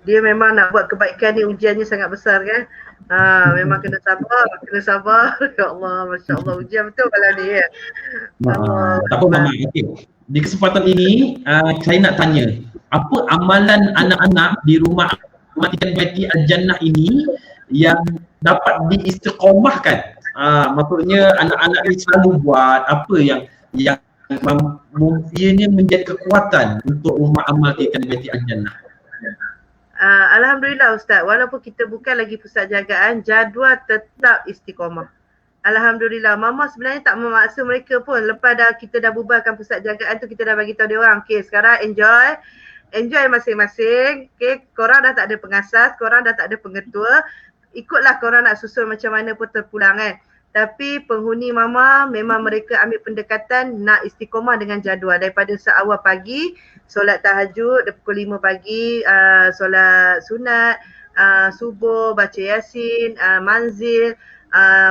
Dia memang nak buat kebaikan ni ujiannya sangat besar kan. Memang kena sabar. Ya Allah, Masya Allah, ujian betul kalau ni ya. Allah. Tak apa Mama. Okay. Di kesempatan ini saya nak tanya, apa amalan anak-anak di rumah Matikan Baiti Al-Jannah ini yang dapat diistiqomahkan? Maksudnya anak-anak ini selalu buat apa yang mungkinnya menjadi kekuatan untuk rumah amal Matikan Baiti Al-Jannah. Alhamdulillah Ustaz, walaupun kita bukan lagi pusat jagaan, jadual tetap istiqomah. Alhamdulillah, Mama sebenarnya tak memaksa mereka pun. Lepas kita dah bubarkan pusat jagaan tu, kita dah bagi tahu dia orang, okay, sekarang enjoy masing-masing. Okay, korang dah tak ada pengasas, korang dah tak ada pengetua. Ikutlah korang nak susun macam mana pun terpulang kan. Tapi penghuni Mama memang mereka ambil pendekatan nak istiqomah dengan jadual daripada seawal pagi, solat tahajud pukul 5 pagi, solat sunat, subuh, baca yasin, manzil,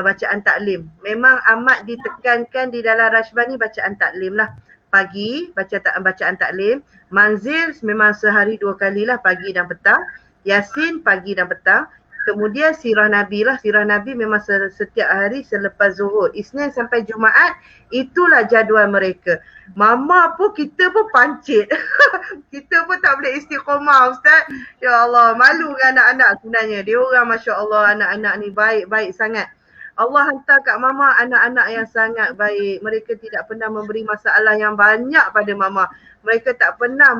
bacaan taklim. Memang amat ditekankan di dalam Rashbah ni bacaan taklim lah. Pagi bacaan taklim, manzil memang sehari 2 kali lah, pagi dan petang, yasin pagi dan petang. Kemudian sirah Nabi lah, sirah Nabi memang setiap hari selepas zuhur, Isnin sampai Jumaat, itulah jadual mereka. Mama pun, kita pun pancit. Kita pun tak boleh istiqomah Ustaz. Ya Allah, malu dengan anak-anak sebenarnya. Dia orang Masya Allah, anak-anak ni baik-baik sangat. Allah hantar kat Mama anak-anak yang sangat baik. Mereka tidak pernah memberi masalah yang banyak pada Mama. Mereka tak pernah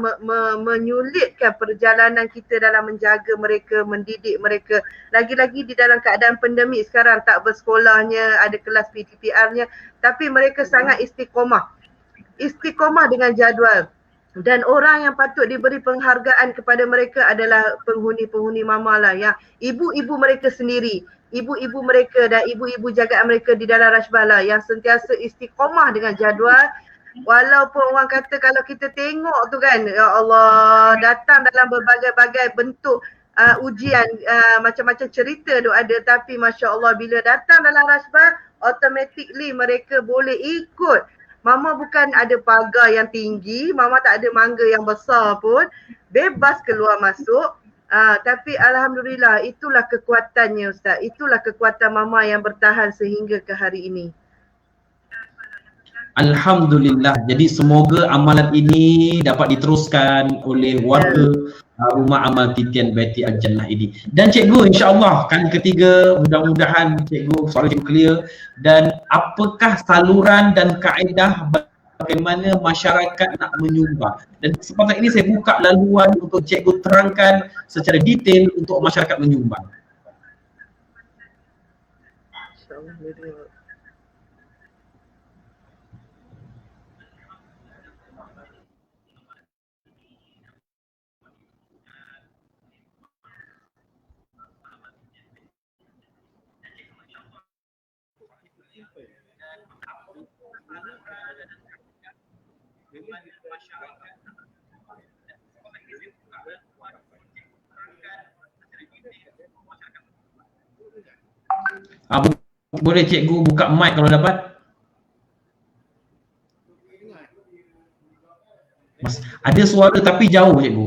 menyulitkan perjalanan kita dalam menjaga mereka, mendidik mereka. Lagi-lagi di dalam keadaan pandemik sekarang, tak bersekolahnya, ada kelas PTPR-nya. Tapi mereka sangat istiqomah. Istiqomah dengan jadual. Dan orang yang patut diberi penghargaan kepada mereka adalah penghuni-penghuni Mama lah, yang ibu-ibu mereka sendiri. Ibu-ibu mereka dan ibu-ibu jagaan mereka di dalam Rashbah lah, yang sentiasa istiqomah dengan jadual. Walaupun orang kata kalau kita tengok tu kan, ya Allah, datang dalam berbagai-bagai bentuk ujian, macam-macam cerita tu ada, tapi Masya Allah bila datang dalam Rashbah, automatically mereka boleh ikut. Mama bukan ada pagar yang tinggi, Mama tak ada mangga yang besar pun, bebas keluar masuk. Tapi Alhamdulillah, itulah kekuatannya Ustaz, itulah kekuatan Mama yang bertahan sehingga ke hari ini. Alhamdulillah. Jadi semoga amalan ini dapat diteruskan oleh warga rumah amal Titian Baiti Al-Jannah ini. Dan cikgu, insya-Allah kali ketiga, mudah-mudahan cikgu soalan cikgu clear. Dan apakah saluran dan kaedah bagaimana masyarakat nak menyumbang? Dan kesempatan ini saya buka laluan untuk cikgu terangkan secara detail untuk masyarakat menyumbang. InsyaAllah. Boleh cikgu buka mic kalau dapat? Mas, ada suara tapi jauh cikgu.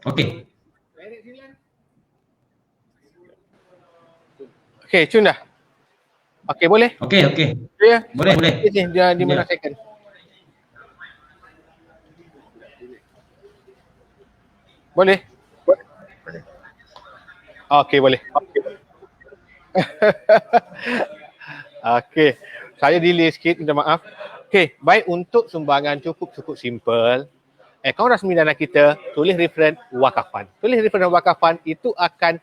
Okey. Okey, cun dah. Okey, boleh? Okey. Ya. Boleh. Dia di mana second? Boleh? Okey, boleh. Okey. Saya delay sikit, minta maaf. Okey, baik, untuk sumbangan cukup simple. Akaun rasmi dana kita, tulis reference wakafan. Tulis reference wakafan itu akan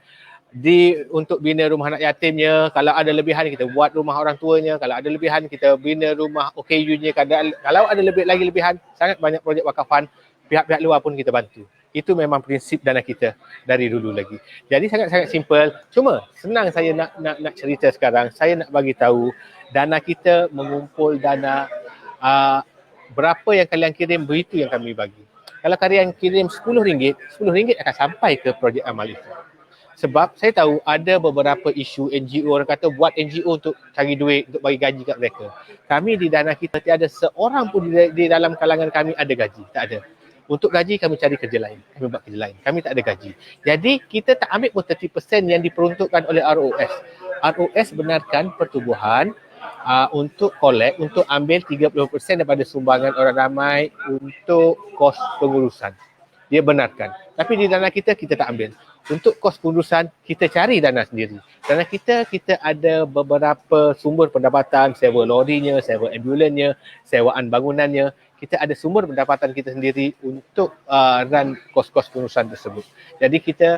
untuk bina rumah anak yatimnya. Kalau ada lebihan kita buat rumah orang tuanya, kalau ada lebihan kita bina rumah OKU-nya. Kalau ada lebih lebihan, sangat banyak projek wakafan, pihak-pihak luar pun kita bantu. Itu memang prinsip dana kita dari dulu lagi. Jadi sangat-sangat simple. Cuma senang saya nak cerita sekarang. Saya nak bagi tahu dana kita mengumpul dana berapa yang kalian kirim, begitu yang kami bagi. Kalau kalian kirim RM10, RM10 akan sampai ke projek amal itu. Sebab saya tahu ada beberapa isu NGO, orang kata buat NGO untuk cari duit, untuk bagi gaji kat mereka. Kami di dana kita tiada seorang pun di dalam kalangan kami ada gaji. Tak ada. Untuk gaji kami cari kerja lain. Kami buat kerja lain. Kami tak ada gaji. Jadi kita tak ambil pun 30% yang diperuntukkan oleh ROS. ROS benarkan pertubuhan untuk collect, untuk ambil 30% daripada sumbangan orang ramai untuk kos pengurusan. Dia benarkan. Tapi di dana kita tak ambil. Untuk kos pengurusan, kita cari dana sendiri. Dana kita ada beberapa sumber pendapatan, sewa lorinya, sewa ambulannya, sewaan bangunannya. Kita ada sumber pendapatan kita sendiri untuk run kos-kos pengurusan tersebut. Jadi kita,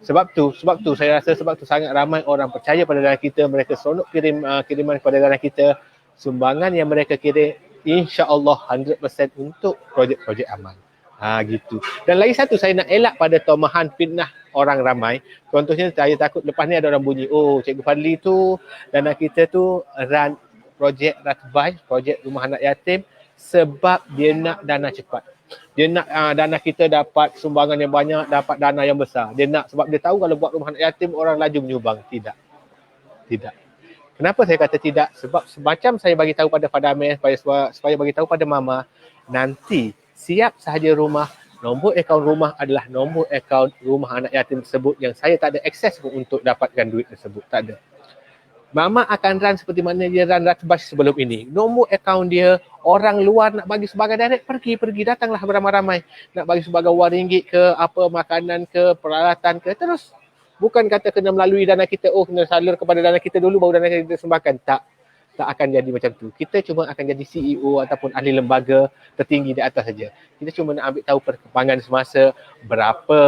sebab tu saya rasa sebab tu sangat ramai orang percaya pada dana kita, mereka seronok kiriman kepada dana kita. Sumbangan yang mereka kirim, insya-Allah 100% untuk projek-projek amal. Gitu. Dan lagi satu, saya nak elak pada tomahan fitnah orang ramai. Contohnya saya takut lepas ni ada orang bunyi, oh Cikgu Fadli tu, dana kita tu run projek Ratbai, projek rumah anak yatim, sebab dia nak dana cepat. Dia nak dana kita dapat sumbangan yang banyak, dapat dana yang besar. Dia nak, sebab dia tahu kalau buat rumah anak yatim orang laju menyumbang. Tidak. Kenapa saya kata tidak? Sebab semacam saya bagi tahu pada Fadamel, supaya bagi tahu pada Mama, nanti siap sahaja rumah, nombor akaun rumah adalah nombor akaun rumah anak yatim tersebut yang saya tak ada akses pun untuk dapatkan duit tersebut. Tak ada. Mama akan run seperti mana dia run Ratbas sebelum ini. Nombor akaun dia, orang luar nak bagi sumbangan direct, pergi datanglah beramai-ramai. Nak bagi sumbangan RM1 ke, apa makanan ke, peralatan ke, terus. Bukan kata kena melalui dana kita, oh kena salur kepada dana kita dulu baru dana kita sumbangkan. Tak akan jadi macam tu. Kita cuma akan jadi CEO ataupun ahli lembaga tertinggi di atas saja. Kita cuma nak ambil tahu perkembangan semasa, berapa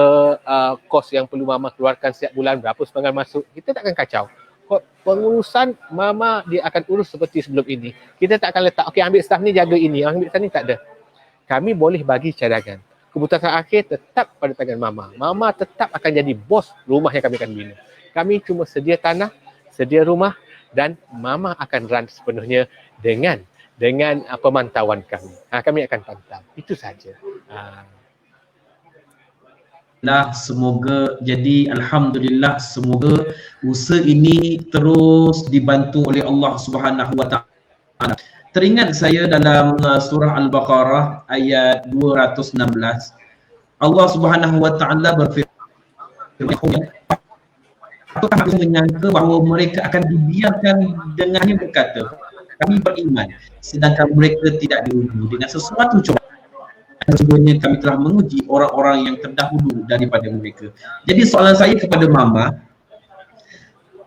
kos yang perlu Mama keluarkan setiap bulan, berapa sumbangan masuk. Kita tak akan kacau. Pengurusan Mama dia akan urus seperti sebelum ini. Kita tak akan letak, okey ambil staff ni jaga ini, ambil staff ni, tak ada. Kami boleh bagi cadangan. Keputusan akhir tetap pada tangan Mama. Mama tetap akan jadi bos rumah yang kami akan bina. Kami cuma sedia tanah, sedia rumah dan Mama akan run sepenuhnya dengan pemantauan kami. Kami akan pantau. Itu saja. Semoga jadi, alhamdulillah, semoga usaha ini terus dibantu oleh Allah Subhanahu wa taala. Teringat saya dalam surah Al-Baqarah ayat 216, Allah Subhanahu wa taala berfirman, apakah kamu menyangka bahawa mereka akan dibiarkan dengannya berkata, kami beriman, sedangkan mereka tidak diuji dengan sesuatu cobaan. Sebenarnya kami telah menguji orang-orang yang terdahulu daripada mereka. Jadi soalan saya kepada Mama,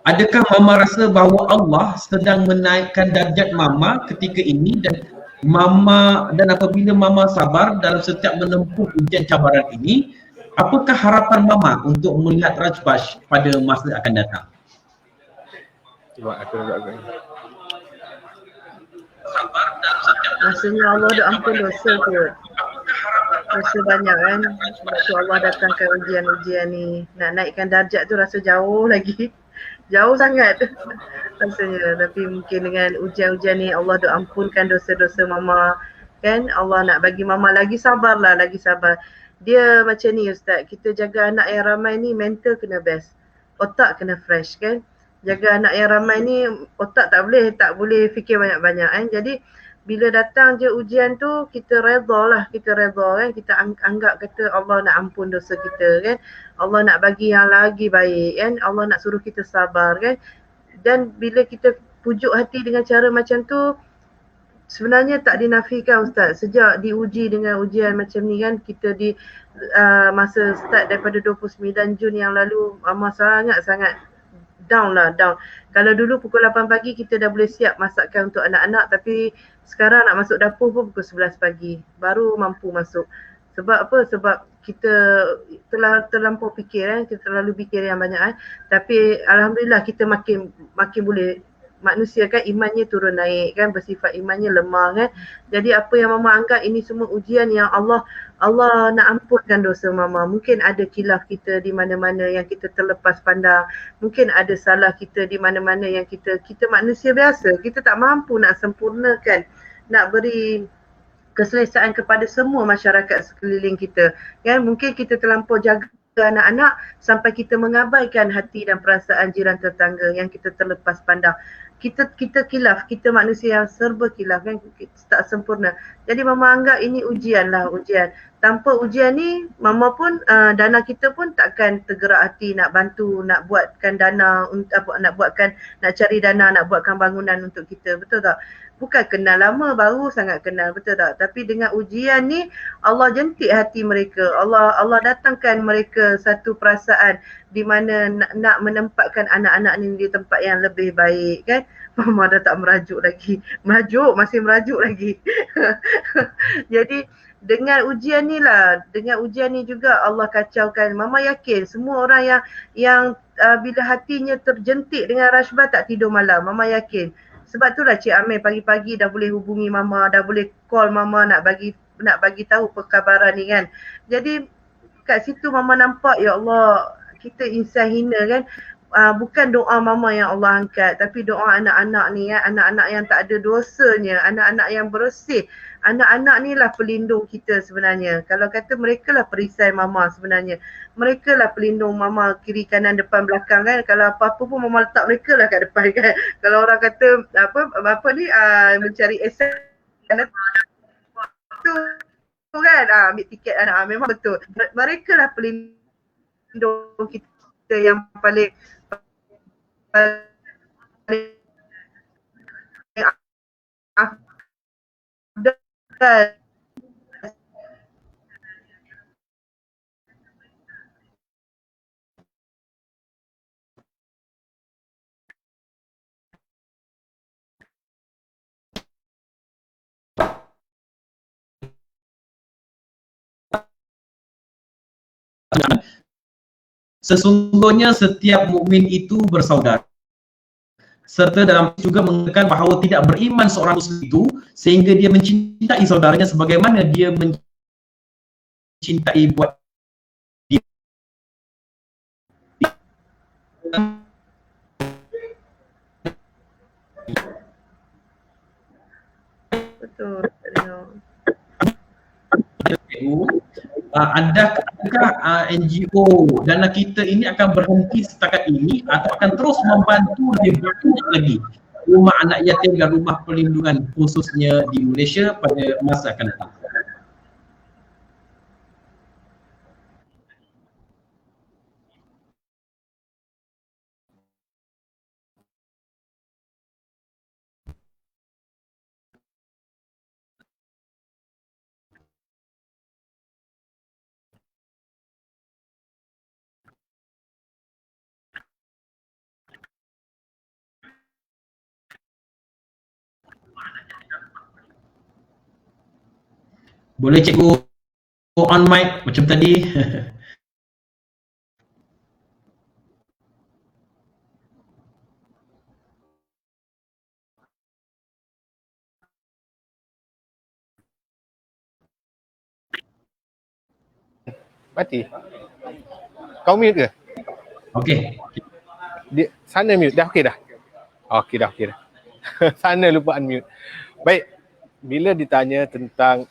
adakah Mama rasa bahawa Allah sedang menaikkan darjat Mama ketika ini dan apabila Mama sabar dalam setiap menempuh ujian cabaran ini, apakah harapan Mama untuk melihat Rajbash pada masa akan datang? Maksudnya Allah dah ampun dosa kot. Dosa banyak kan. Waktu Allah datangkan ujian-ujian ni, nak naikkan darjat tu rasa jauh lagi. Jauh sangat rasanya. Tapi mungkin dengan ujian-ujian ni Allah dah ampunkan dosa-dosa Mama. Kan Allah nak bagi Mama lagi sabarlah, lagi sabar. Dia macam ni Ustaz, kita jaga anak yang ramai ni mental kena best. Otak kena fresh kan. Jaga anak yang ramai ni otak tak boleh fikir banyak-banyak kan. Jadi bila datang je ujian tu, kita redha kan. Kita anggap kata Allah nak ampun dosa kita kan. Allah nak bagi yang lagi baik kan. Allah nak suruh kita sabar kan. Dan bila kita pujuk hati dengan cara macam tu, sebenarnya tak dinafikan Ustaz. Sejak diuji dengan ujian macam ni kan, kita di masa start daripada 29 Jun yang lalu, Mama sangat-sangat down. Kalau dulu pukul 8 pagi kita dah boleh siap masakan untuk anak-anak, tapi sekarang nak masuk dapur pun pukul 11 pagi baru mampu masuk. Sebab apa? Sebab kita terlampau fikir kita terlalu fikir yang banyak Tapi alhamdulillah kita makin boleh manusia kan imannya turun naik kan, bersifat imannya lemah kan. Jadi apa yang mama anggap ini semua ujian yang Allah nak ampunkan dosa mama. Mungkin ada khilaf kita di mana-mana yang kita terlepas pandang. Mungkin ada salah kita di mana-mana yang kita manusia biasa. Kita tak mampu nak sempurnakan, nak beri keselesaan kepada semua masyarakat sekeliling kita. Kan mungkin kita terlampau jaga anak-anak sampai kita mengabaikan hati dan perasaan jiran tetangga yang kita terlepas pandang. Kita khilaf, kita manusia yang serba khilaf kan, kita tak sempurna. Jadi mama anggap ini ujian lah, ujian. Tanpa ujian ni mama pun dana kita pun takkan tergerak hati nak bantu, nak buatkan dana, nak cari dana, nak buatkan bangunan untuk kita, betul tak? Bukan kenal lama, baru sangat kenal, betul tak? Tapi dengan ujian ni Allah jentik hati mereka. Allah datangkan mereka satu perasaan di mana nak menempatkan anak-anak ni di tempat yang lebih baik kan. Mama dah tak merajuk lagi. Masih merajuk lagi. Jadi dengan ujian ni lah, dengan ujian ni juga Allah kacaukan. Mama yakin semua orang yang bila hatinya terjentik dengan rashbah tak tidur malam. Mama yakin. Sebab itulah Cik Amir pagi-pagi dah boleh hubungi mama, dah boleh call mama nak bagi tahu perkabaran ni kan. Jadi kat situ mama nampak, ya Allah, kita insan hina kan. Bukan doa mama yang Allah angkat, tapi doa anak-anak ni kan, anak-anak yang tak ada dosanya, anak-anak yang bersih. Anak-anak ni lah pelindung kita sebenarnya. Kalau kata mereka lah perisai mama sebenarnya. Mereka lah pelindung mama kiri kanan depan belakang kan. Kalau apa-apa pun mama letak mereka lah kat depan kan. Kalau orang kata apa ni mencari asset tu kan, ambil tiket anak, memang betul. Mereka lah pelindung kita yang paling afdal. Sesungguhnya setiap mukmin itu bersaudara. Serta dalam juga mengatakan bahawa tidak beriman seorang muslim itu sehingga dia mencintai saudaranya sebagaimana dia mencintai buat dia. Betul. Adakah NGO dana kita ini akan berhenti setakat ini atau akan terus membantu lebih banyak lagi rumah anak yatim dan rumah perlindungan khususnya di Malaysia pada masa akan datang? Boleh cikgu on mic macam tadi? Mati. Kau mute ke? Okey. Sana mute. Dah okey dah? Okey dah. Sana lupa unmute. Baik. Bila ditanya tentang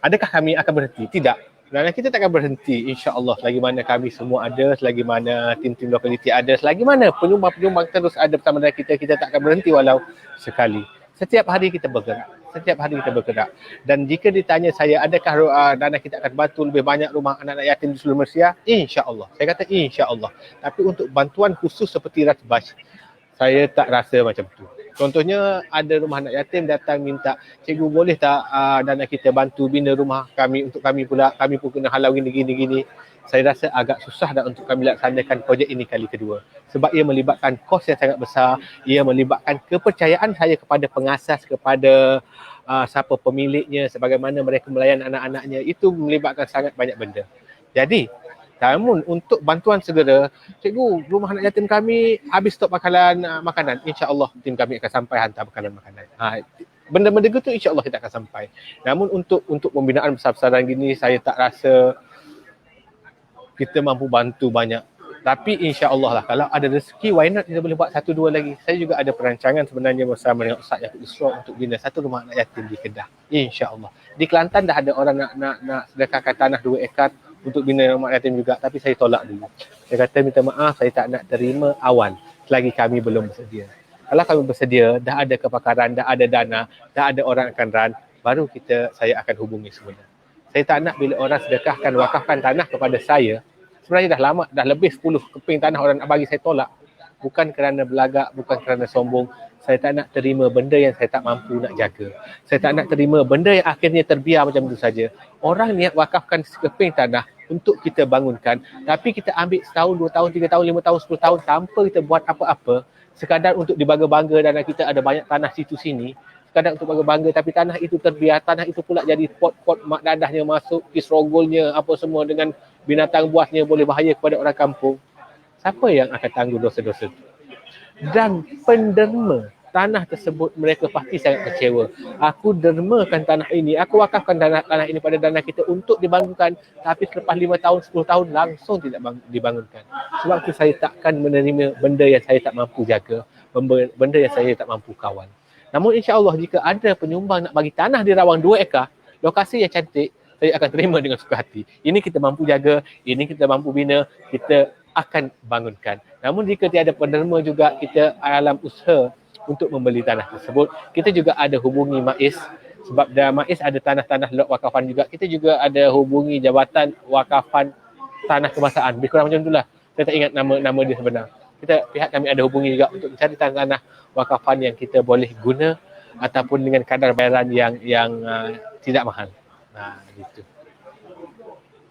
adakah kami akan berhenti? Tidak. Dan kita takkan berhenti, insya-Allah, selagi mana kami semua ada, selagi mana tim-tim lokaliti ada, selagi mana penyumbang-penyumbang terus ada bersama dengan kita tak akan berhenti walau sekali. Setiap hari kita bergerak. Dan jika ditanya saya, adakah dana kita akan bantu lebih banyak rumah anak-anak yatim di seluruh Malaysia? Insya-Allah. Saya kata insya-Allah. Tapi untuk bantuan khusus seperti Ratbas, saya tak rasa macam tu. Contohnya ada rumah anak yatim datang minta, cikgu boleh tak dana kita bantu bina rumah kami untuk kami pula, kami pun kena halau gini. Saya rasa agak susah dah untuk kami laksanakan projek ini kali kedua. Sebab ia melibatkan kos yang sangat besar, ia melibatkan kepercayaan saya kepada pengasas, kepada siapa pemiliknya, sebagaimana mereka melayan anak-anaknya, itu melibatkan sangat banyak benda. Jadi Namun untuk bantuan segera, cikgu, rumah anak yatim kami habis stok makanan. InsyaAllah tim kami akan sampai hantar makanan. Benda-benda gitu insyaAllah kita akan sampai. Namun untuk pembinaan besar-besaran gini, saya tak rasa kita mampu bantu banyak. Tapi insya-Allah lah, kalau ada rezeki, why not kita boleh buat 1-2 lagi. Saya juga ada perancangan sebenarnya bersama dengan Ustaz Yaakob Isra untuk bina satu rumah anak yatim di Kedah. Insya-Allah. Di Kelantan dah ada orang nak sedekahkan tanah 2 ekar untuk bina rumah anak yatim juga, tapi saya tolak dulu. Saya kata minta maaf, saya tak nak terima awal selagi kami belum bersedia. Kalau kami bersedia, dah ada kepakaran, dah ada dana, dah ada orang akan run, baru saya akan hubungi semula. Saya tak nak bila orang sedekahkan, wakafkan tanah kepada saya, sebenarnya dah lama, dah lebih 10 keping tanah orang nak bagi, saya tolak. Bukan kerana belagak, bukan kerana sombong. Saya tak nak terima benda yang saya tak mampu nak jaga. Saya tak nak terima benda yang akhirnya terbiar macam itu saja. Orang niat wakafkan sekeping tanah untuk kita bangunkan, tapi kita ambil setahun, 2 tahun, 3 tahun, 5 tahun, 10 tahun tanpa kita buat apa-apa, sekadar untuk dibangga-bangga dan kita ada banyak tanah situ sini, sekadar untuk bangga-bangga, tapi tanah itu terbiar, tanah itu pula jadi pot-pot mak dadahnya masuk, kisrogolnya, apa semua dengan binatang buasnya boleh bahaya kepada orang kampung. Siapa yang akan tanggung dosa-dosa itu? Dan penderma tanah tersebut, mereka pasti sangat kecewa. Aku dermakan tanah ini, aku wakafkan tanah ini pada dana kita untuk dibangunkan, tapi selepas 5 tahun, 10 tahun langsung tidak dibangunkan. Sebab itu saya takkan menerima benda yang saya tak mampu jaga, benda yang saya tak mampu kawal. Namun insya-Allah jika ada penyumbang nak bagi tanah di Rawang 2 ekar, lokasi yang cantik, saya akan terima dengan suka hati. Ini kita mampu jaga, ini kita mampu bina, kita akan bangunkan. Namun jika tiada penderma juga, kita alam usaha untuk membeli tanah tersebut. Kita juga ada hubungi MAIS, sebab MAIS ada tanah-tanah lot wakafan juga. Kita juga ada hubungi Jabatan Wakafan Tanah Kebangsaan. Lebih kurang macam itulah. Saya tak ingat nama dia sebenar. Pihak kami ada hubungi juga untuk mencari tanah-tanah wakafan yang kita boleh guna ataupun dengan kadar bayaran yang tidak mahal. Gitu.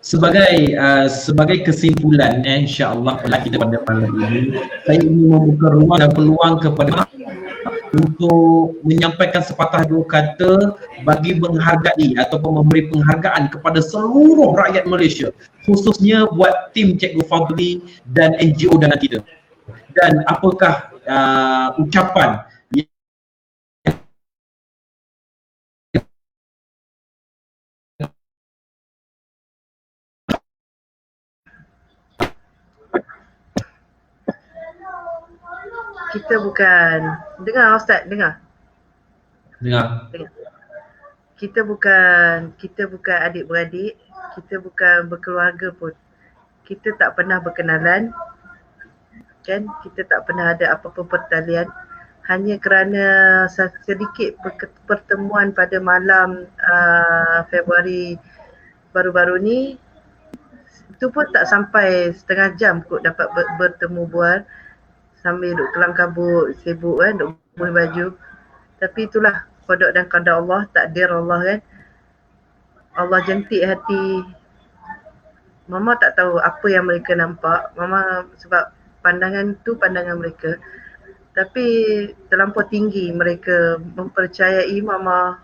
Sebagai kesimpulan, insya-Allah kita pada malam ini, saya ingin membuka ruang dan peluang kepada untuk menyampaikan sepatah dua kata bagi menghargai ataupun memberi penghargaan kepada seluruh rakyat Malaysia, khususnya buat tim Cikgu Fadli dan NGO dana kita. Dan apakah ucapan kita bukan, dengar Ustaz, dengar. Kita bukan adik-beradik, kita bukan berkeluarga pun. Kita tak pernah berkenalan, kan? Kita tak pernah ada apa-apa pertalian. Hanya kerana sedikit pertemuan pada malam Februari baru-baru ni, itu pun tak sampai setengah jam kot dapat bertemu bual sambil duduk kelam kabut, sibuk kan, duduk beli baju. Tapi itulah qada dan qadar Allah, takdir Allah kan. Allah jentik hati. Mama tak tahu apa yang mereka nampak. Mama sebab pandangan tu pandangan mereka. Tapi terlampau tinggi mereka mempercayai Mama.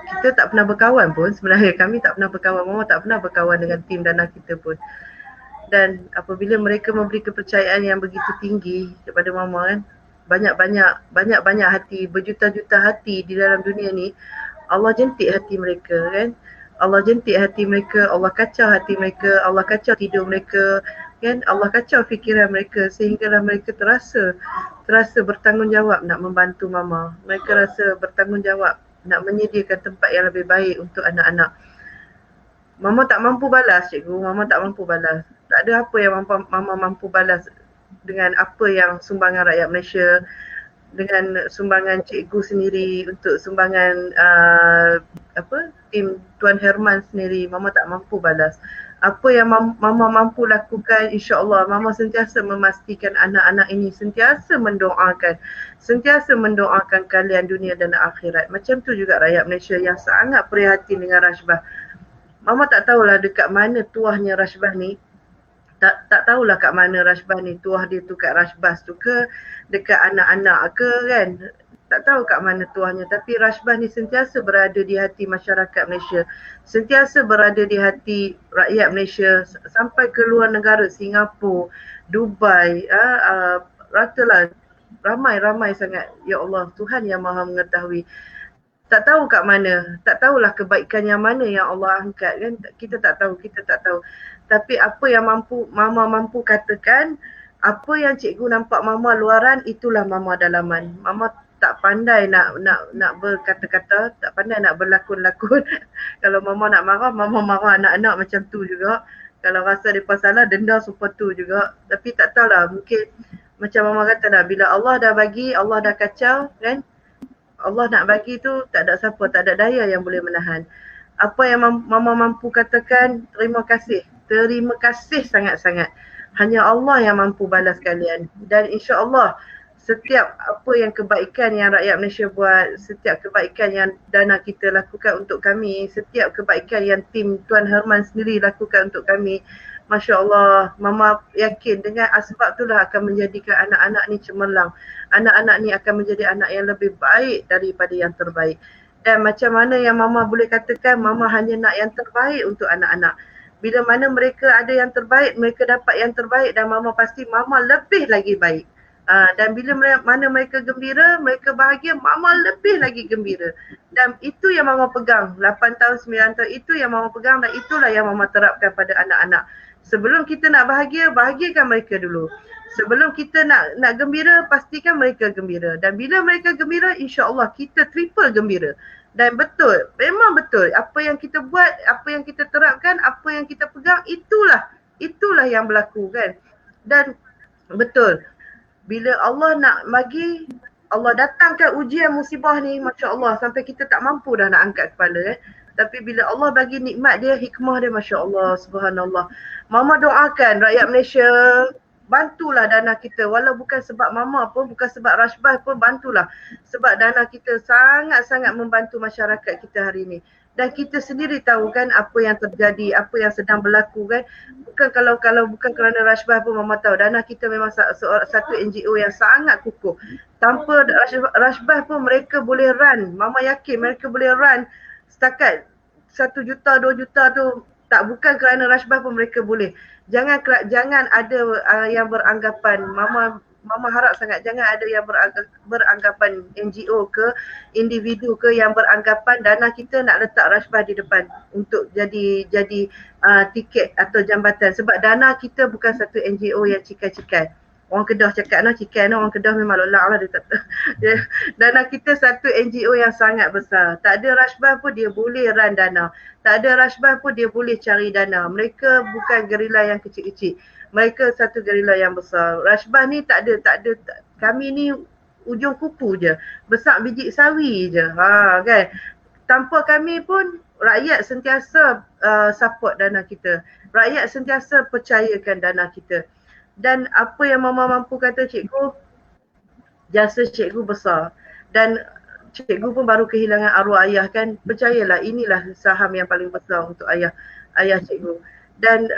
Kita tak pernah berkawan pun sebenarnya. Kami tak pernah berkawan. Mama tak pernah berkawan dengan tim dana kita pun. Dan apabila mereka memberi kepercayaan yang begitu tinggi kepada Mama kan, banyak-banyak hati, berjuta-juta hati di dalam dunia ni, Allah jentik hati mereka kan. Allah jentik hati mereka, Allah kacau hati mereka, Allah kacau tidur mereka kan, Allah kacau fikiran mereka sehinggalah mereka terasa bertanggungjawab nak membantu Mama. Mereka rasa bertanggungjawab nak menyediakan tempat yang lebih baik untuk anak-anak. Mama tak mampu balas, cikgu. Mama tak mampu balas. Tak ada apa yang Mama mampu balas dengan apa yang sumbangan rakyat Malaysia, dengan sumbangan cikgu sendiri, untuk sumbangan tim Tuan Herman sendiri. Mama tak mampu balas. Apa yang Mama mampu lakukan, insya-Allah Mama sentiasa memastikan anak-anak ini sentiasa mendoakan kalian dunia dan akhirat. Macam tu juga rakyat Malaysia yang sangat prihatin dengan Rashbah. Mama tak tahulah dekat mana tuahnya Rashbah ni. Tak tahulah kat mana Rashbah ni, tuah dia tu kat Rashbah tu ke, dekat anak-anak ke kan. tak tahu kat mana tuahnya, tapi Rashbah ni sentiasa berada di hati masyarakat Malaysia, sentiasa berada di hati rakyat Malaysia sampai ke luar negara, Singapura, Dubai, ratalah ramai sangat. Ya Allah, Tuhan yang Maha mengetahui. Tak tahu kat mana, tak tahulah kebaikan yang mana yang Allah angkat kan. Kita tak tahu. Tapi apa yang Mama mampu katakan, apa yang cikgu nampak Mama luaran, itulah Mama dalaman. Mama tak pandai nak berkata-kata, tak pandai nak berlakon-lakon. Kalau Mama nak marah, Mama marah anak-anak macam tu juga. Kalau rasa mereka salah, denda supaya tu juga. Tapi tak tahulah, mungkin macam Mama kata dah, bila Allah dah bagi, Allah dah kacau kan. Allah nak bagi tu tak ada siapa, tak ada daya yang boleh menahan. Apa yang Mama mampu katakan, terima kasih. Terima kasih sangat-sangat. Hanya Allah yang mampu balas kalian. Dan insya-Allah setiap apa yang kebaikan yang rakyat Malaysia buat, setiap kebaikan yang Dana kita lakukan untuk kami, setiap kebaikan yang tim Tuan Herman sendiri lakukan untuk kami, Masya Allah, Mama yakin dengan asbab itulah akan menjadikan anak-anak ni cemerlang. Anak-anak ni akan menjadi anak yang lebih baik daripada yang terbaik. Dan macam mana yang Mama boleh katakan, Mama hanya nak yang terbaik untuk anak-anak. Bila mana mereka ada yang terbaik, mereka dapat yang terbaik dan Mama pasti Mama lebih lagi baik. Dan bila mana mereka gembira, mereka bahagia, Mama lebih lagi gembira. Dan itu yang Mama pegang, 8 tahun, 9 tahun, itu yang Mama pegang dan itulah yang Mama terapkan pada anak-anak. Sebelum kita nak bahagia, bahagiakan mereka dulu. Sebelum kita nak gembira, pastikan mereka gembira. Dan bila mereka gembira, insya-Allah kita triple gembira. Dan betul, memang betul. Apa yang kita buat, apa yang kita terapkan, apa yang kita pegang, itulah yang berlaku kan. Dan betul, bila Allah nak bagi, Allah datangkan ujian musibah ni, Masya Allah, sampai kita tak mampu dah nak angkat kepala Tapi bila Allah bagi nikmat dia, hikmah dia, Masya Allah, Subhanallah. Mama doakan rakyat Malaysia, bantulah dana kita. Walau bukan sebab Mama pun, bukan sebab Rashbah pun, bantulah. Sebab dana kita sangat-sangat membantu masyarakat kita hari ini. Dan kita sendiri tahu kan apa yang terjadi, apa yang sedang berlaku kan. Bukan kalau bukan kerana Rashbah pun Mama tahu. Dana kita memang satu NGO yang sangat kukuh. Tanpa Rashbah pun mereka boleh run. Mama yakin mereka boleh run setakat 1 juta, 2 juta tu. Tak, bukan kerana Rashbah pun mereka boleh. Jangan ada yang beranggapan, Mama harap sangat jangan ada yang beranggapan NGO ke, individu ke yang beranggapan dana kita nak letak Rashbah di depan untuk jadi tiket atau jambatan. Sebab dana kita bukan satu NGO yang cikai-cikai. Orang Kedah cakap cikai, orang Kedah memang lolak lah dia tak tahu. Dana kita satu NGO yang sangat besar. Tak ada Rashbah pun dia boleh run dana. Tak ada Rashbah pun dia boleh cari dana. Mereka bukan gerila yang kecil-kecil. Mereka satu gerila yang besar. Rashbah ni tak ada. Kami ni ujung kuku je. Besar biji sawi je. Kan. Tanpa kami pun rakyat sentiasa support dana kita. Rakyat sentiasa percayakan dana kita. Dan apa yang Mama mampu kata cikgu, jasa cikgu besar. Dan cikgu pun baru kehilangan arwah ayah kan. Percayalah inilah saham yang paling besar untuk ayah cikgu. Dan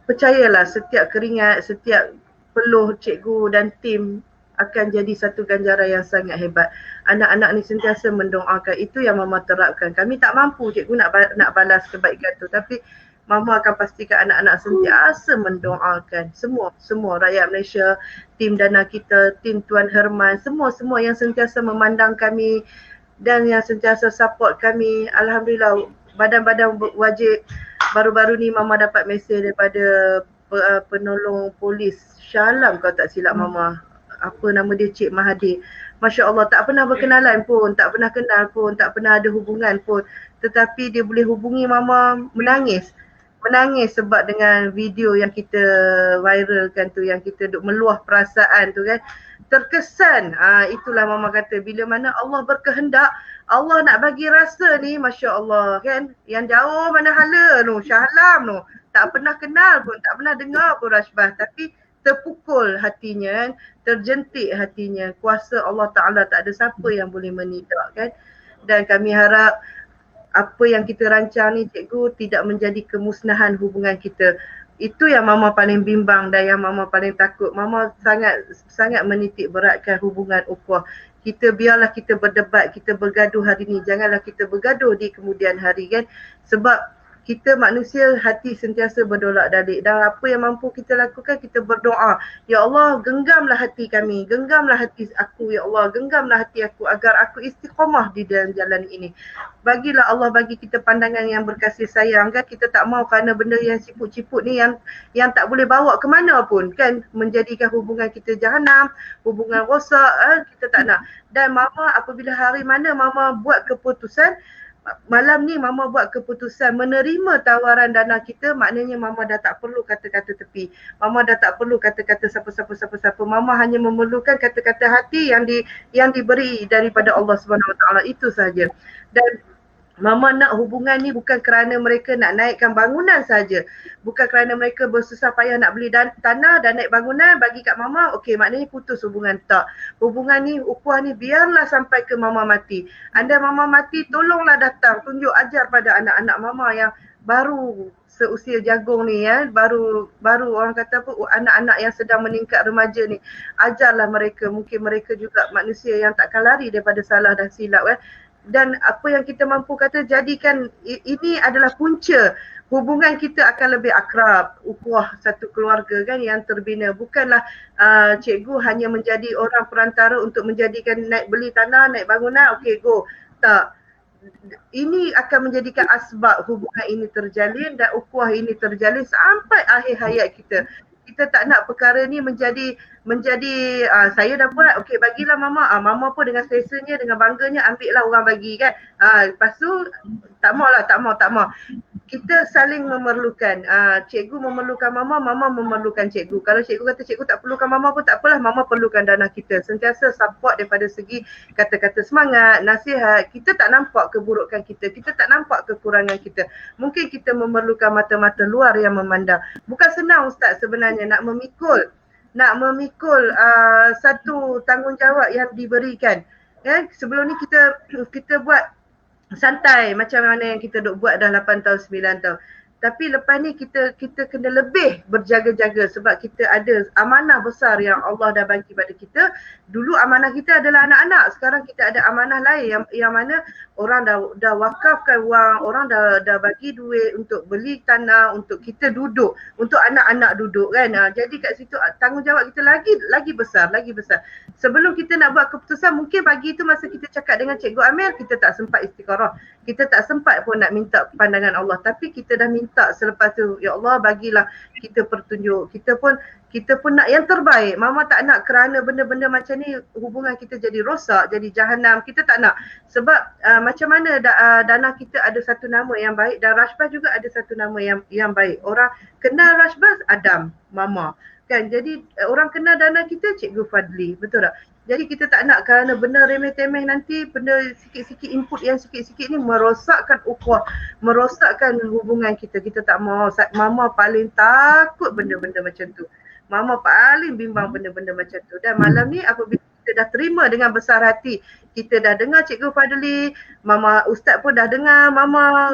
percayalah setiap keringat, setiap peluh cikgu dan tim akan jadi satu ganjaran yang sangat hebat. Anak-anak ni sentiasa mendoakan. Itu yang Mama terapkan. Kami tak mampu cikgu nak balas kebaikan tu. Tapi Mama akan pastikan anak-anak sentiasa mendoakan. Semua rakyat Malaysia, tim dana kita, tim Tuan Herman, semua yang sentiasa memandang kami dan yang sentiasa support kami. Alhamdulillah, badan-badan wajib. Baru-baru ni Mama dapat mesej daripada penolong polis Shah Alam, kalau tak silap Mama. Apa nama dia, Cik Mahathir. Masya Allah, tak pernah berkenalan pun, tak pernah kenal pun, tak pernah ada hubungan pun. Tetapi dia boleh hubungi Mama, menangis sebab dengan video yang kita viralkan tu, yang kita duk meluah perasaan tu kan. Terkesan, itulah Mama kata, bila mana Allah berkehendak, Allah nak bagi rasa ni, Masya Allah kan. Yang jauh mana hala tu, Shah Alam tu, tak pernah kenal pun, tak pernah dengar pun Rashbah. Tapi terpukul hatinya kan, terjentik hatinya. Kuasa Allah Ta'ala tak ada siapa yang boleh menidak kan. Dan kami harap apa yang kita rancang ni cikgu tidak menjadi kemusnahan hubungan kita. Itu yang Mama paling bimbang dan yang Mama paling takut. Mama sangat menitik beratkan hubungan ukhuwah biarlah kita berdebat, kita bergaduh hari ni, janganlah kita bergaduh di kemudian hari kan. Sebab kita manusia hati sentiasa berdolak-dalik, dan apa yang mampu kita lakukan, kita berdoa, ya Allah genggamlah hati kami, genggamlah hati aku ya Allah, genggamlah hati aku agar aku istiqamah di dalam jalan ini. Bagilah Allah bagi kita pandangan yang berkasih sayang kan, kita tak mau kerana benda yang ciput-ciput ni yang tak boleh bawa ke mana pun kan, menjadikan hubungan kita jahanam, hubungan rosak kita tak nak. Dan mama apabila hari mana mama buat keputusan, malam ni mama buat keputusan menerima tawaran dana kita, maknanya mama dah tak perlu kata-kata tepi. Mama dah tak perlu kata-kata siapa-siapa. Mama hanya memerlukan kata-kata hati yang diberi daripada Allah Subhanahu Wa Taala, itu saja. Dan mama nak hubungan ni bukan kerana mereka nak naikkan bangunan saja. Bukan kerana mereka bersusah payah nak beli tanah dan naik bangunan bagi kat mama, okey maknanya putus hubungan. Tak. Hubungan ni, ukhuwah ni biarlah sampai ke mama mati. Anda mama mati, tolonglah datang, tunjuk ajar pada anak-anak mama yang baru seusia jagung ni ya, baru orang kata apa, anak-anak yang sedang meningkat remaja ni, ajarlah mereka, mungkin mereka juga manusia yang takkan lari daripada salah dan silap dan apa yang kita mampu kata, jadikan ini adalah punca hubungan kita akan lebih akrab, ukhuwah satu keluarga kan yang terbina. Bukanlah cikgu hanya menjadi orang perantara untuk menjadikan naik beli tanah, naik bangunan, okey go. Tak. Ini akan menjadikan asbab hubungan ini terjalin dan ukhuwah ini terjalin sampai akhir hayat kita. Kita tak nak perkara ni menjadi saya dah buat, okey bagilah mama. Mama pun dengan selesanya, dengan bangganya ambil lah orang bagi kan. Lepas tu tak mau. Kita saling memerlukan. Cikgu memerlukan mama, mama memerlukan cikgu. Kalau cikgu kata cikgu tak perlukan mama pun tak apalah, mama perlukan dana kita. Sentiasa support daripada segi kata-kata semangat, nasihat. Kita tak nampak keburukan kita tak nampak kekurangan kita. Mungkin kita memerlukan mata-mata luar yang memandang. Bukan senang Ustaz sebenarnya nak memikul satu tanggungjawab yang diberikan. Ya, sebelum ni kita buat santai macam mana yang kita duk buat dah 8 tahun 9 tahun. Tapi lepas ni kita kena lebih berjaga-jaga sebab kita ada amanah besar yang Allah dah bagi pada kita. Dulu amanah kita adalah anak-anak, sekarang kita ada amanah lain yang mana orang dah wakafkan wang, orang dah bagi duit untuk beli tanah, untuk kita duduk, untuk anak-anak duduk kan. Jadi kat situ tanggungjawab kita lagi besar. Sebelum kita nak buat keputusan, mungkin pagi tu masa kita cakap dengan Cikgu Amir, kita tak sempat istikharah. Kita tak sempat pun nak minta pandangan Allah, tapi kita dah minta selepas tu, ya Allah bagilah kita petunjuk. Kita pun nak yang terbaik. Mama tak nak kerana benda-benda macam ni hubungan kita jadi rosak, jadi jahanam. Kita tak nak. Sebab macam mana Dana kita ada satu nama yang baik dan Rashbah juga ada satu nama yang baik. Orang kenal Rashbah Adam, mama. Kan, jadi orang kenal Dana kita Cikgu Fadli, betul tak? Jadi kita tak nak kerana benda remeh-temeh nanti, benda sikit-sikit input yang sikit-sikit ni merosakkan ukhuwah, merosakkan hubungan kita. Kita tak mau. Mama paling takut benda-benda macam tu. Mama paling bimbang benda-benda macam tu. Dan malam ni apabila kita dah terima dengan besar hati, kita dah dengar Cikgu Fadli, Mama Ustaz pun dah dengar, Mama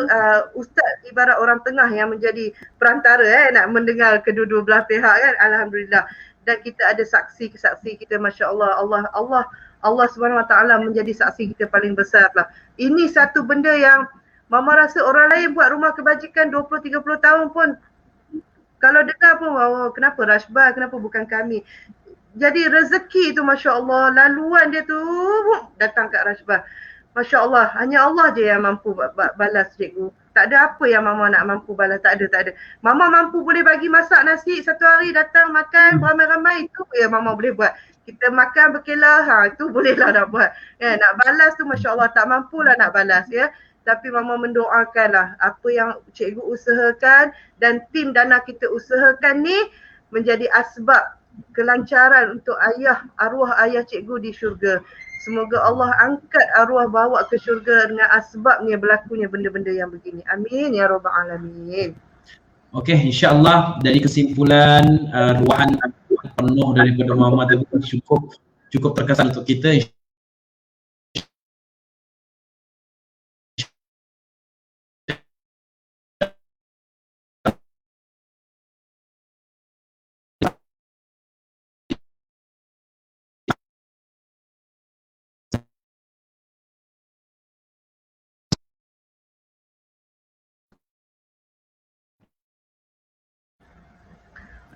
Ustaz ibarat orang tengah yang menjadi perantara nak mendengar kedua-dua belah pihak kan, alhamdulillah. Dan kita ada saksi kita, masya-Allah, Allah Subhanahu Wa Taala menjadi saksi kita paling besar lah. Ini satu benda yang Mama rasa orang lain buat rumah kebajikan 20-30 tahun pun kalau dengar pun, kenapa Rashbah, kenapa bukan kami. Jadi rezeki tu masya-Allah, laluan dia tu datang kat Rashbah. Masya-Allah, hanya Allah je yang mampu balas cikgu. Tak ada apa yang Mama nak mampu balas, tak ada. Mama mampu boleh bagi masak nasi satu hari, datang makan ramai-ramai, itu ya Mama boleh buat. Kita makan berkelah, itu bolehlah nak buat. Nak balas tu masya-Allah, tak mampulah nak balas ya. Tapi Mama mendoakanlah apa yang cikgu usahakan dan tim Dana kita usahakan ni menjadi asbab kelancaran untuk arwah ayah cikgu di syurga. Semoga Allah angkat arwah bawa ke syurga dengan asbabnya berlakunya benda-benda yang begini. Amin ya rabbal alamin. Okey, insya-Allah dari kesimpulan ruahan penuh daripada Mama tadi cukup terkesan untuk kita.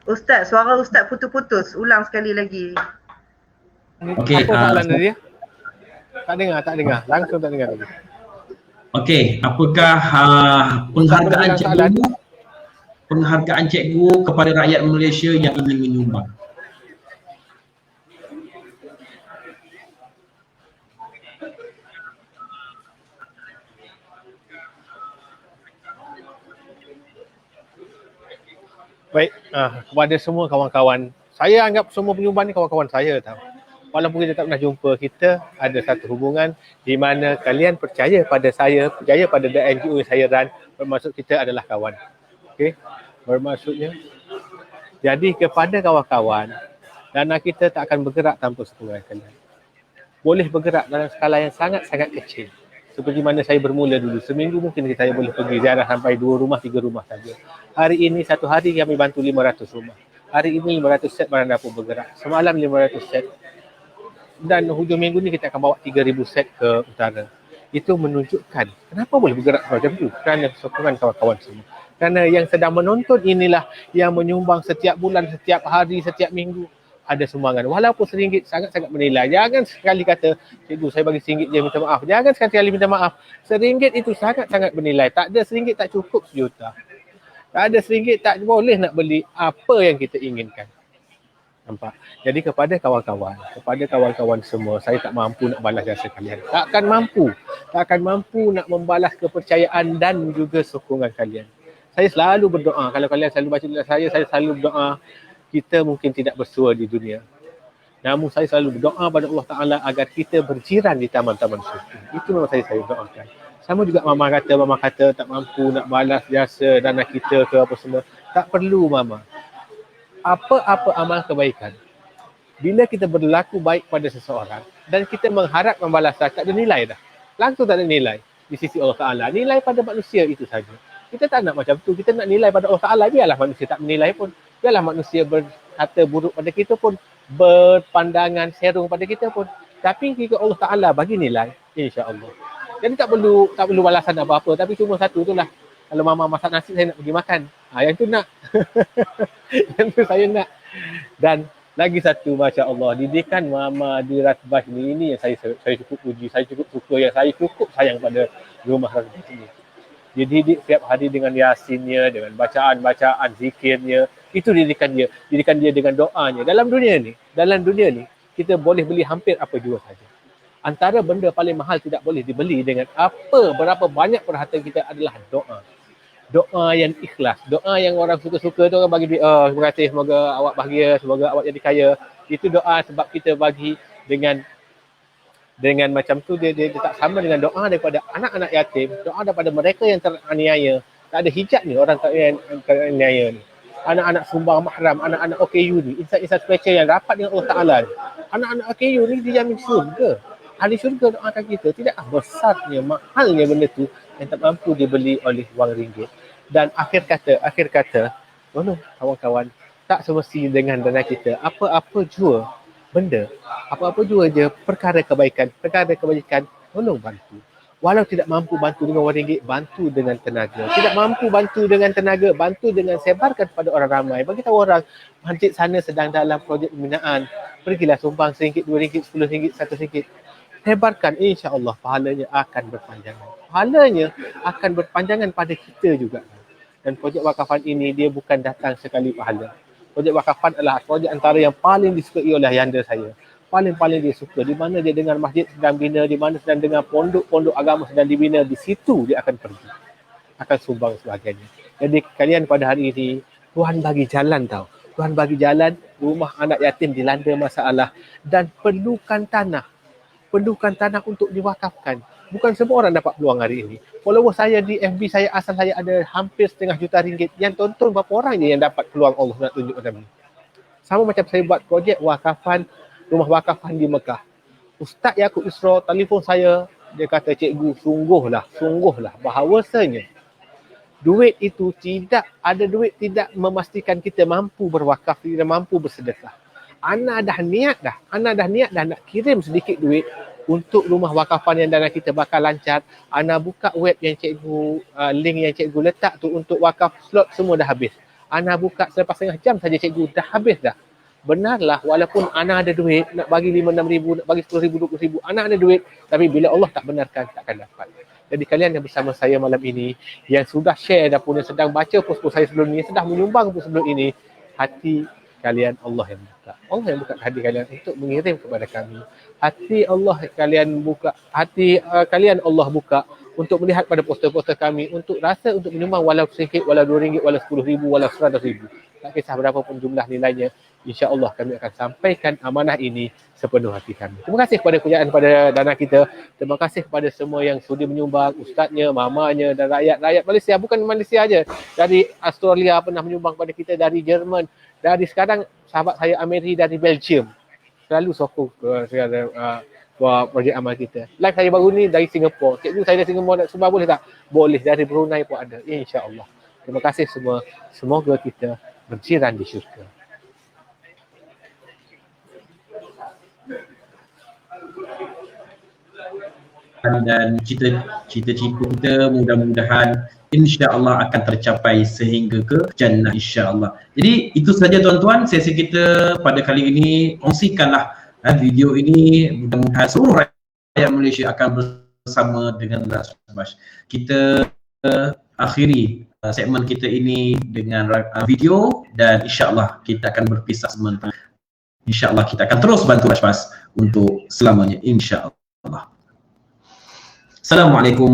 Ustaz, suara Ustaz putus-putus. Ulang sekali lagi. Okey, Apa soalan dia? Tak dengar. Langsung tak dengar lagi. Okey, apakah penghargaan cikgu kepada rakyat Malaysia yang ingin menyumbang? Baik, kepada semua kawan-kawan, saya anggap semua penyumbang ni kawan-kawan saya tau. Walaupun kita tak pernah jumpa, kita ada satu hubungan di mana kalian percaya pada saya, percaya pada NGO yang saya run, bermaksud kita adalah kawan. Okey, bermaksudnya jadi kepada kawan-kawan, dana kita tak akan bergerak tanpa sokongan kalian. Boleh bergerak dalam skala yang sangat-sangat kecil. Seperti mana saya bermula dulu. Seminggu mungkin saya boleh pergi ziarah sampai 2 rumah, 3 rumah saja. Hari ini, satu hari kami bantu 500 rumah. Hari ini 500 set barang dapur bergerak. Semalam 500 set. Dan hujung minggu ni kita akan bawa 3,000 set ke utara. Itu menunjukkan kenapa boleh bergerak macam tu. Kerana sokongan kawan-kawan semua. Kerana yang sedang menonton inilah yang menyumbang setiap bulan, setiap hari, setiap minggu. Ada sumbangan. Walaupun RM1 sangat-sangat bernilai. Jangan sekali kata, cikgu saya bagi RM1 je minta maaf. Jangan sekali minta maaf. RM1 itu sangat-sangat bernilai. Tak ada RM1 tak cukup sejuta. Tak ada RM1 tak boleh nak beli apa yang kita inginkan. Nampak? Jadi kepada kawan-kawan semua, saya tak mampu nak balas jasa kalian. Takkan mampu nak membalas kepercayaan dan juga sokongan kalian. Saya selalu berdoa. Kalau kalian selalu baca doa saya selalu berdoa. Kita mungkin tidak bersua di dunia. Namun saya selalu berdoa pada Allah Ta'ala agar kita berjiran di taman-taman syurga. Itu memang saya doakan. Sama juga mama kata tak mampu nak balas jasa dana kita ke apa semua. Tak perlu mama. Apa-apa amal kebaikan. Bila kita berlaku baik pada seseorang dan kita mengharap membalasan, tak ada nilai dah. Langsung tak ada nilai di sisi Allah Ta'ala. Nilai pada manusia itu saja. Kita tak nak macam tu. Kita nak nilai pada Allah Ta'ala. Biarlah manusia tak menilai pun. Biarlah manusia berkata buruk pada kita pun, berpandangan serong pada kita pun. Tapi jika Allah Ta'ala bagi nilai, insya-Allah. Jadi tak perlu balasan apa-apa. Tapi cuma satu tu lah. Kalau mama masak nasi, saya nak pergi makan. Yang tu nak. Yang tu saya nak. Dan lagi satu, Masya Allah, didikan Mama di Ratbah ini yang saya cukup puji, saya cukup suka, yang saya cukup sayang pada rumah Ratbah ini. Dia didik setiap hari dengan yasinnya, dengan bacaan-bacaan, zikirnya. Itu didikan dia dengan doanya. Dalam dunia ni, kita boleh beli hampir apa jua saja. Antara benda paling mahal tidak boleh dibeli dengan berapa banyak perhatian kita adalah doa. Doa yang ikhlas, doa yang orang suka-suka tu, orang bagi duit, terima kasih, semoga awak bahagia, semoga awak jadi kaya. Itu doa sebab kita bagi dengan macam tu, dia tak sama dengan doa daripada anak-anak yatim, doa daripada mereka yang teraniaya. Tak ada hijab ni orang teraniaya ni. Anak-anak sumbang mahram, anak-anak OKU ni, insan-insan special yang rapat dengan Allah Ta'ala ni. Anak-anak OKU ni dijamin syurga. Ahli syurga doakan kita. Tidak besarnya, mahalnya benda tu yang tak mampu dibeli oleh wang ringgit. Dan akhir kata, kawan-kawan, tak semesti dengan dana kita. Apa-apa jua benda, apa-apa jua je perkara kebaikan, tolong bantu. Walau tidak mampu bantu dengan wang ringgit, bantu dengan tenaga. Tidak mampu bantu dengan tenaga, bantu dengan sebarkan kepada orang ramai. Bagi tahu orang, masjid sana sedang dalam projek pembinaan. Pergilah sumbang RM1, RM2, RM10, RM1. Sebarkan, insya-Allah pahalanya akan berpanjangan pada kita juga. Dan projek wakafan ini dia bukan datang sekali pahala. Projek wakafan adalah projek antara yang paling disukai oleh ayahanda saya. Paling dia suka. Di mana dia dengar masjid sedang bina, di mana sedang dengar pondok-pondok agama sedang dibina, di situ dia akan pergi. Akan sumbang sebagainya. Jadi kalian pada hari ini, Tuhan bagi jalan tau. Tuhan bagi jalan, rumah anak yatim dilanda masalah dan perlukan tanah untuk diwakafkan. Bukan semua orang dapat peluang hari ini. Follower saya di FB saya, asal saya ada hampir RM1.5 juta. Yang tonton berapa orang je yang dapat peluang Allah nak tunjuk macam ni. Sama macam saya buat projek wakafan, rumah wakafan di Mekah. Ustaz Yaakob Isra telefon saya, dia kata, cikgu, sungguhlah bahawasanya duit itu tidak memastikan kita mampu berwakaf, tidak mampu bersedekah. Ana dah niat dah nak kirim sedikit duit untuk rumah wakafan yang dana kita bakal lancar. Ana buka web yang cikgu, link yang cikgu letak tu untuk wakaf slot semua dah habis. Ana buka selepas setengah jam saja cikgu, dah habis dah. Benarlah walaupun ana ada duit nak bagi 5-6 ribu, nak bagi 10 ribu, 20 ribu, ana ada duit, tapi bila Allah tak benarkan takkan dapat. Jadi kalian yang bersama saya malam ini, yang sudah share dah pun, yang sedang baca post-post saya sebelum ini, sedang menyumbang pun sebelum ini, hati kalian Allah yang buka. Allah yang buka hati kalian untuk mengirim kepada kami. Hati Allah kalian buka, hati kalian Allah buka untuk melihat pada poster-poster kami, untuk rasa untuk menyumbang walau RM1, walau RM2, walau RM10,000, walau RM100,000. Tak kisah berapa pun jumlah nilainya, insya-Allah kami akan sampaikan amanah ini sepenuh hati kami. Terima kasih kepada kejayaan pada dana kita. Terima kasih kepada semua yang sudi menyumbang, ustaznya, mamanya dan rakyat-rakyat Malaysia. Bukan Malaysia aja, dari Australia pernah menyumbang pada kita, dari Jerman, dari sekarang sahabat saya Ameri dari Belgium. Selalu sokong buat projek amal kita. Live saya baru ni dari Singapura. Cikgu saya dari Singapura nak sumbang boleh tak? Boleh, dari Brunei pun ada. InsyaAllah. Terima kasih semua. Semoga kita berjiran di syurga. Dan cita-cita kita mudah-mudahan insya-Allah akan tercapai sehingga ke jannah insya-Allah. Jadi itu saja tuan-tuan sesi kita pada kali ini. Kongsikanlah video ini, mudah-mudahan seluruh rakyat Malaysia akan bersama dengan Bash. Kita akhiri segmen kita ini dengan video dan insya-Allah kita akan berpisah sementara. InsyaAllah kita akan terus bantu Bash untuk selamanya insya-Allah. Assalamualaikum.